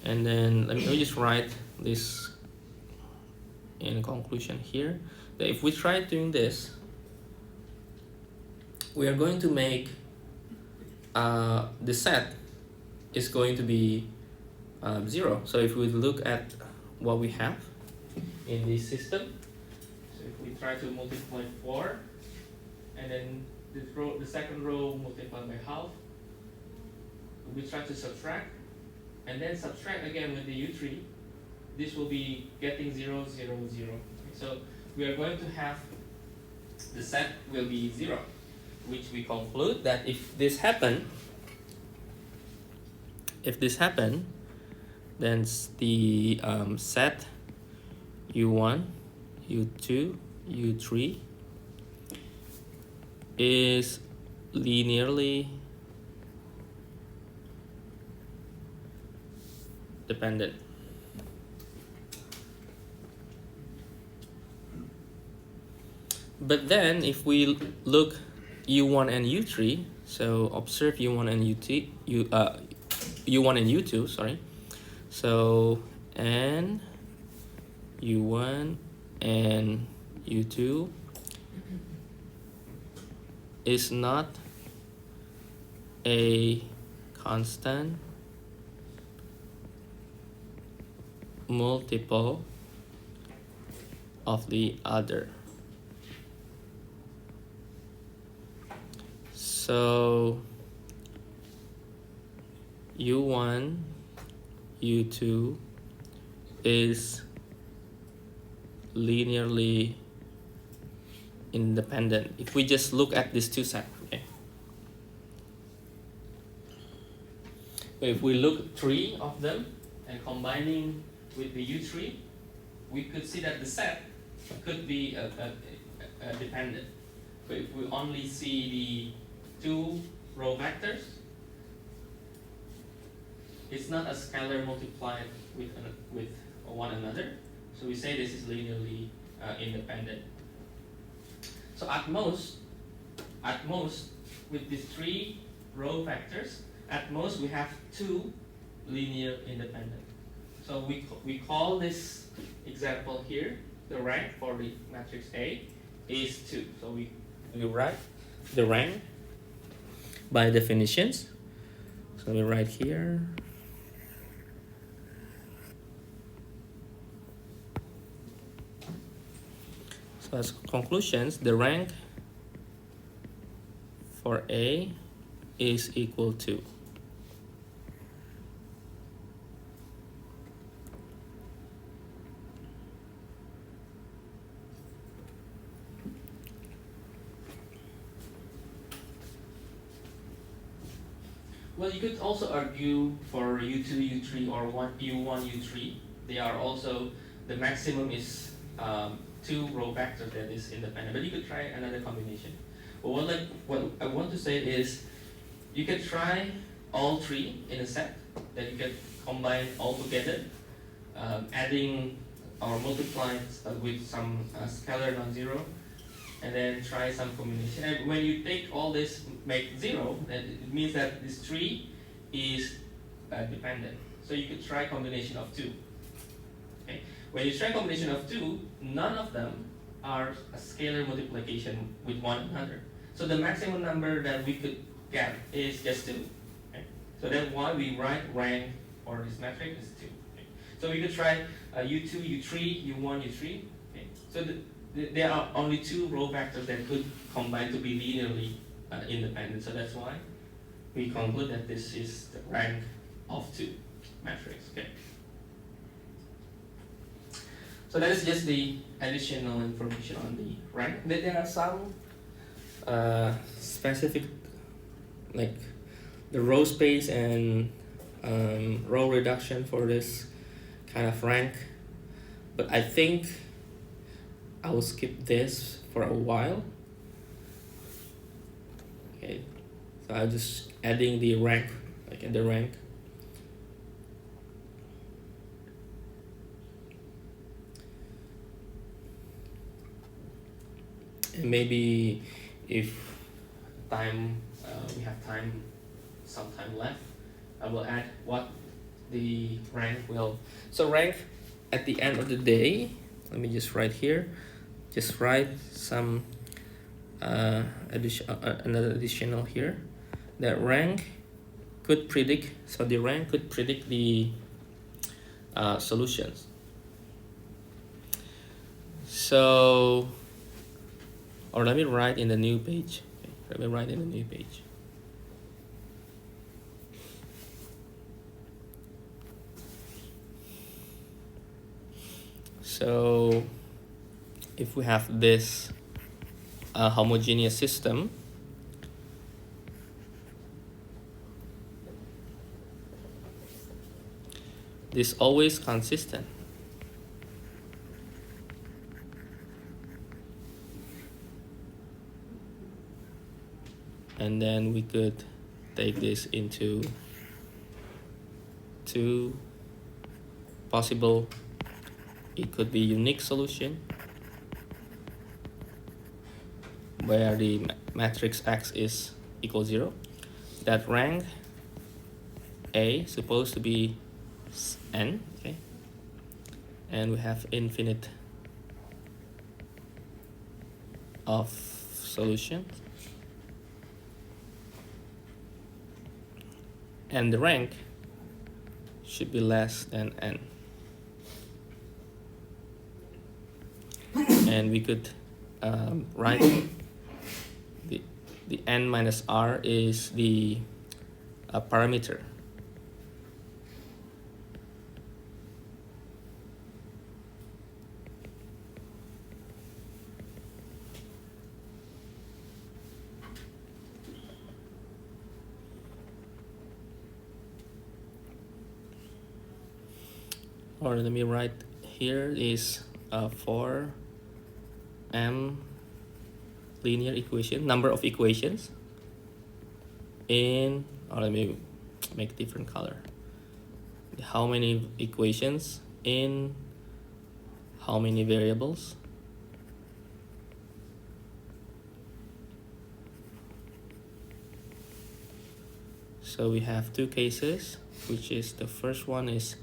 and then let me just write this in conclusion here, that if we try doing this, we are going to make the set is going to be 0. So if we look at what we have in this system, so if we try to multiply 4, and then the second row multiplied by half, we try to subtract, and then subtract again with the u3, this will be getting 0, 0, 0. So we are going to have the set will be 0, which we conclude that if this happen, then the set u1, u2, U3 is linearly dependent. But then if we look U1 and U3, so observe U1 and U1 and U2, sorry. So and U1 and U2 is not a constant multiple of the other. So U1, U2 is linearly independent if we just look at these two sets. Okay. So if we look three of them and combining with the U3, we could see that the set could be dependent. But if we only see the two row vectors, it's not a scalar multiplied with one another. So we say this is linearly independent. So at most, with these three row vectors, at most we have two linear independent. So we call this example here, the rank for the matrix A is 2. So we write the rank by definitions. So we write here. So as conclusions, the rank for A is equal to . Well, you could also argue for U2, U3, or U1, U3. They are also, the maximum is 2 row vectors that is independent, but you could try another combination. But what I want to say is, you can try all 3 in a set, that you can combine all together, adding or multiplying with some scalar non-zero, and then try some combination. And when you take all this, make 0, then it means that this 3 is dependent. So you could try combination of 2. Okay? When you try combination of 2, none of them are a scalar multiplication with one another. So the maximum number that we could get is just 2. Okay? So that's why we write rank for this matrix is 2. Okay? So we could try U2, U3, U1, U3. Okay? So there are only 2 row vectors that could combine to be linearly independent. So that's why we conclude that this is the rank of 2 matrix. Okay. So that is just the additional information on the rank. There are some specific, like the row space and row reduction for this kind of rank, but I think I will skip this for a while. Okay, so I'm just adding the rank, like at the rank. And maybe if we have some time left, I will add what the rank will. So rank at the end of the day, let me just write here. Just write some another additional here. That rank could predict. So the rank could predict the solutions. So, or let me write in the new page. Okay, let me write in the new page. So if we have this homogeneous system, this always consistent. and then we could take this into two possible, it could be unique solution where the matrix X is equal 0, that rank A supposed to be n, okay, and we have infinite of solutions, and the rank should be less than n, and we could write the n minus r is the parameter. Or let me write here is for m linear equation, number of equations in, or let me make different color, how many equations in how many variables. So we have two cases, which is the first one is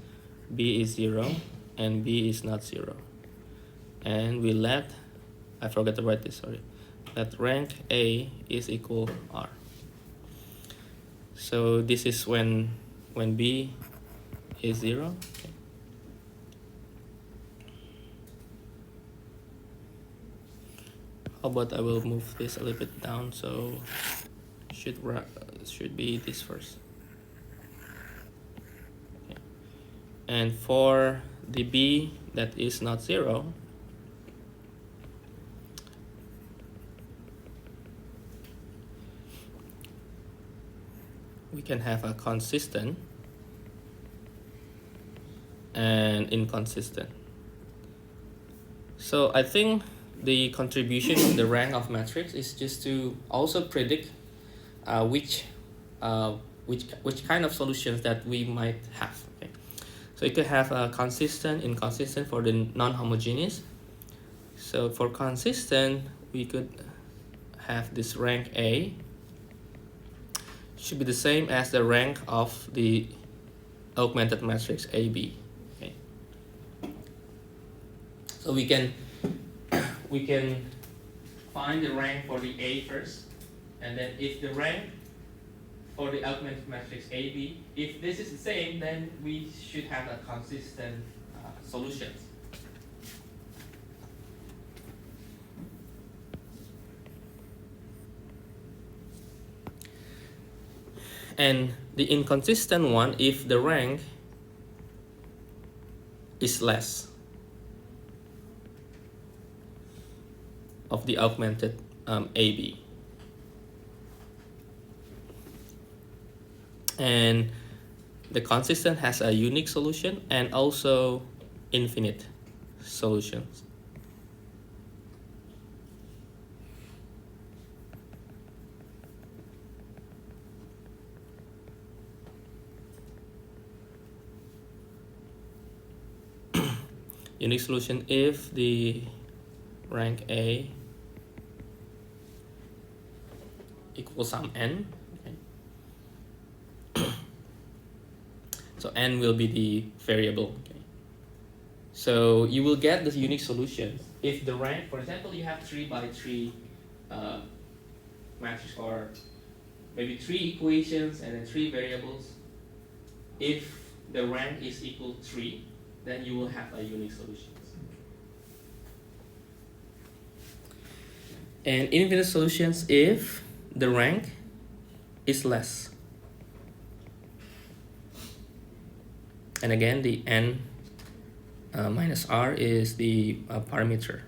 b is 0 and b is not 0, and we let, I forgot to write this, sorry, that rank A is equal R. So this is when B is 0. Okay. How about I will move this a little bit down, so should be this first. Okay. And for the B that is not 0, we can have a consistent and inconsistent. So I think the contribution of the rank of matrix is just to also predict which kind of solutions that we might have. Okay? So you could have a consistent, inconsistent for the non-homogeneous. So for consistent, we could have this rank A should be the same as the rank of the augmented matrix AB. Okay. So we can find the rank for the A first, and then if the rank for the augmented matrix AB, if this is the same, then we should have a consistent solutions. And the inconsistent one, if the rank is less of the augmented AB. And the consistent has a unique solution and also infinite solutions. Unique solution if the rank A equals some n. Okay. So n will be the variable. Okay. So you will get the unique solution if the rank, for example, you have 3 by 3 matrix, or maybe 3 equations and then 3 variables. If the rank is equal to 3, then you will have a unique solution. And infinite solutions if the rank is less. And again, the n minus r is the parameter.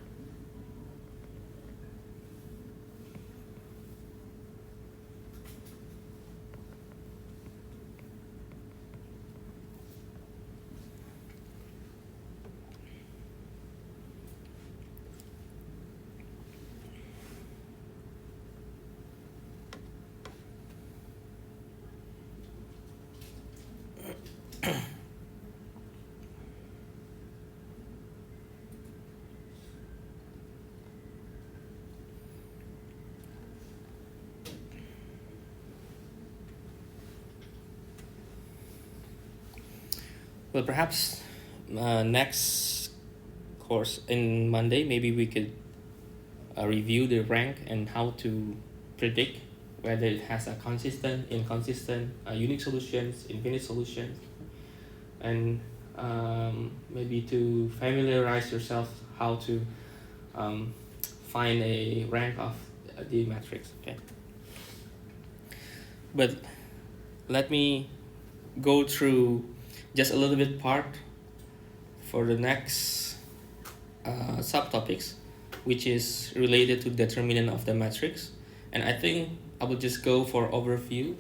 Well, perhaps next course in Monday, maybe we could review the rank and how to predict whether it has a consistent, inconsistent, unique solutions, infinite solutions, and maybe to familiarize yourself how to find a rank of the matrix. Okay. But let me go through just a little bit part for the next subtopics, which is related to determinant of the matrix. And I think I will just go for overview,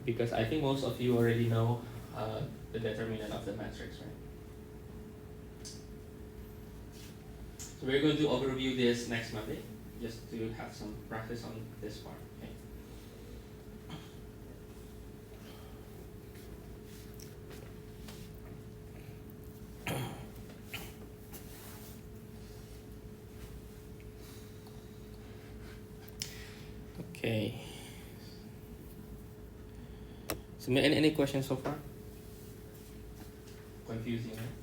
because I think most of you already know the determinant of the matrix, right? So we're going to overview this next Monday, just to have some practice on this part. Okay. Okay. So any questions so far? Confusing, right?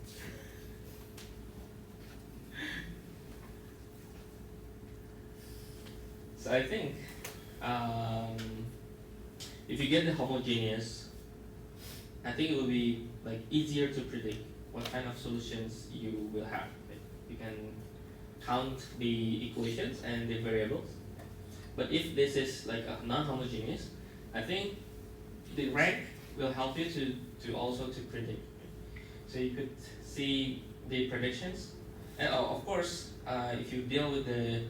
So I think if you get the homogeneous, I think it will be like easier to predict what kind of solutions you will have. Like, you can count the equations and the variables. But if this is like a non-homogeneous, I think the rank will help you to also to predict. So you could see the predictions, and of course, if you deal with a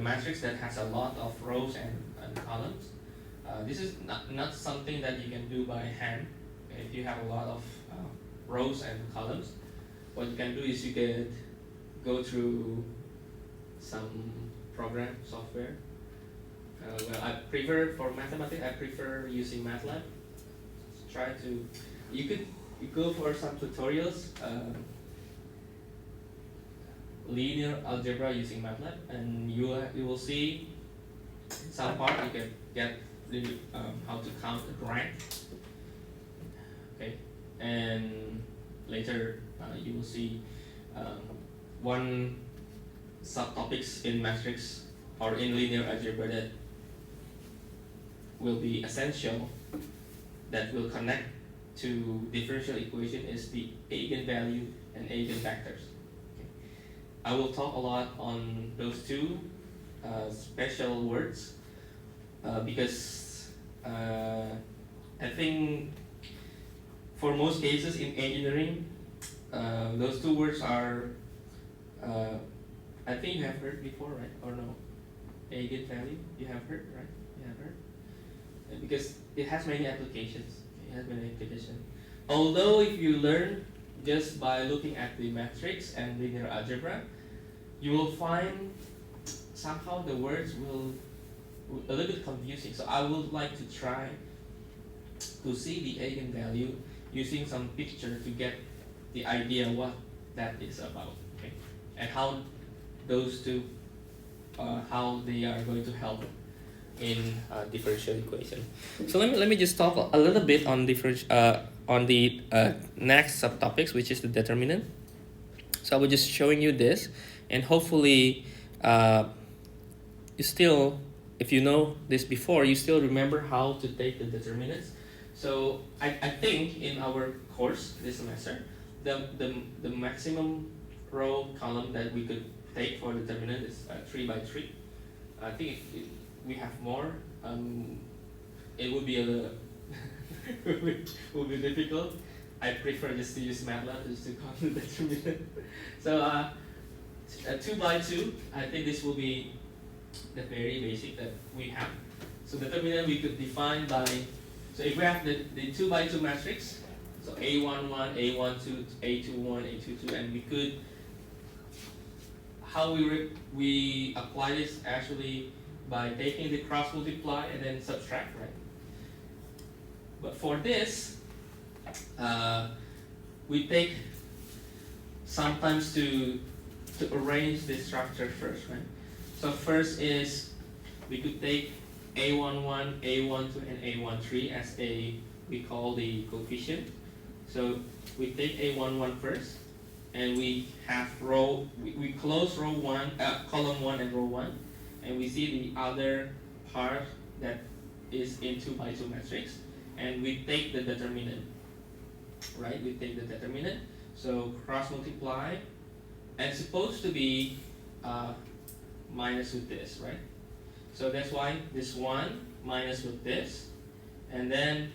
matrix that has a lot of rows and columns, this is not something that you can do by hand. If you have a lot of rows and columns, what you can do is you can go through some program software. Well, I prefer for mathematics. I prefer using MATLAB. Try to, you go for some tutorials, linear algebra using MATLAB, and you will see some part you can get how to count a rank. Okay, and later you will see one subtopics in matrix or in linear algebra that will be essential, that will connect to differential equation, is the eigenvalue and eigenvectors. Okay. I will talk a lot on those two special words because I think for most cases in engineering, those two words are, I think you have heard before, right? Or no? Eigenvalue, you have heard, right? You have heard? Because it has many applications. It has many applications. Although if you learn just by looking at the matrix and linear algebra, you will find somehow the words will a little bit confusing. So I would like to try to see the eigenvalue using some picture to get the idea what that is about, okay? And how those two, how they are going to help in differential equation. So let me just talk a little bit on on the next subtopics, which is the determinant. So I was just showing you this, and hopefully you still, if you know this before, you still remember how to take the determinants. So I think in our course this semester, the maximum row column that we could take for determinant is 3 by 3. I think if we have more, it would be a little would be difficult. I prefer just to use MATLAB just to count the determinant. So 2 by 2, I think this will be the very basic that we have. So determinant we could define by, so if we have the 2 by 2 matrix, so A11, A12, A21, A22, and we could, how we apply this actually by taking the cross multiply and then subtract, right? But for this, we take sometimes to arrange the structure first, right? So first is we could take A11, A12, and A13 as we call the coefficient. So we take A11 first, and we have we close row 1, column 1 and row 1, and we see the other part that is in 2 by 2 matrix, and we take the determinant, right? We take the determinant, so cross multiply, and it's supposed to be minus with this, right? So that's why this 1 minus with this, and then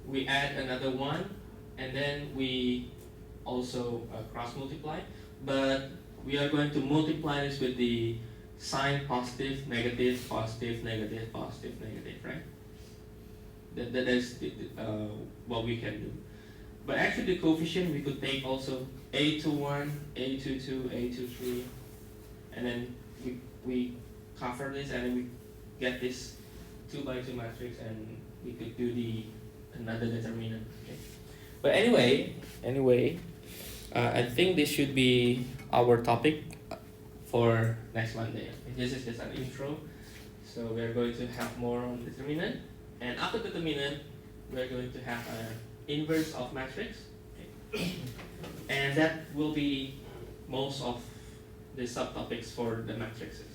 we add another 1, and then we also cross multiply, but we are going to multiply this with the sign positive, negative, positive, negative, positive, negative, right? That is what we can do. But actually the coefficient we could take also A21, A22, A23, and then we cover this, and then we get this 2 by 2 matrix, and we could do another determinant. Okay? But anyway, I think this should be our topic for next Monday. This is just an intro, so we are going to have more on determinant, and after determinant, we are going to have an inverse of matrix, okay? And that will be most of the subtopics for the matrices.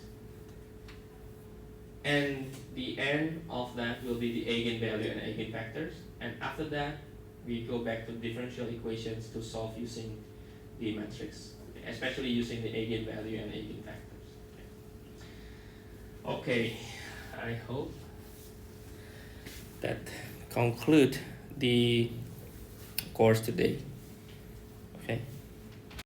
And the end of that will be the eigenvalue and eigenvectors, and after that, we go back to differential equations to solve using the matrix, okay? Especially using the eigenvalue and eigenvectors. Okay, I hope that conclude the course today.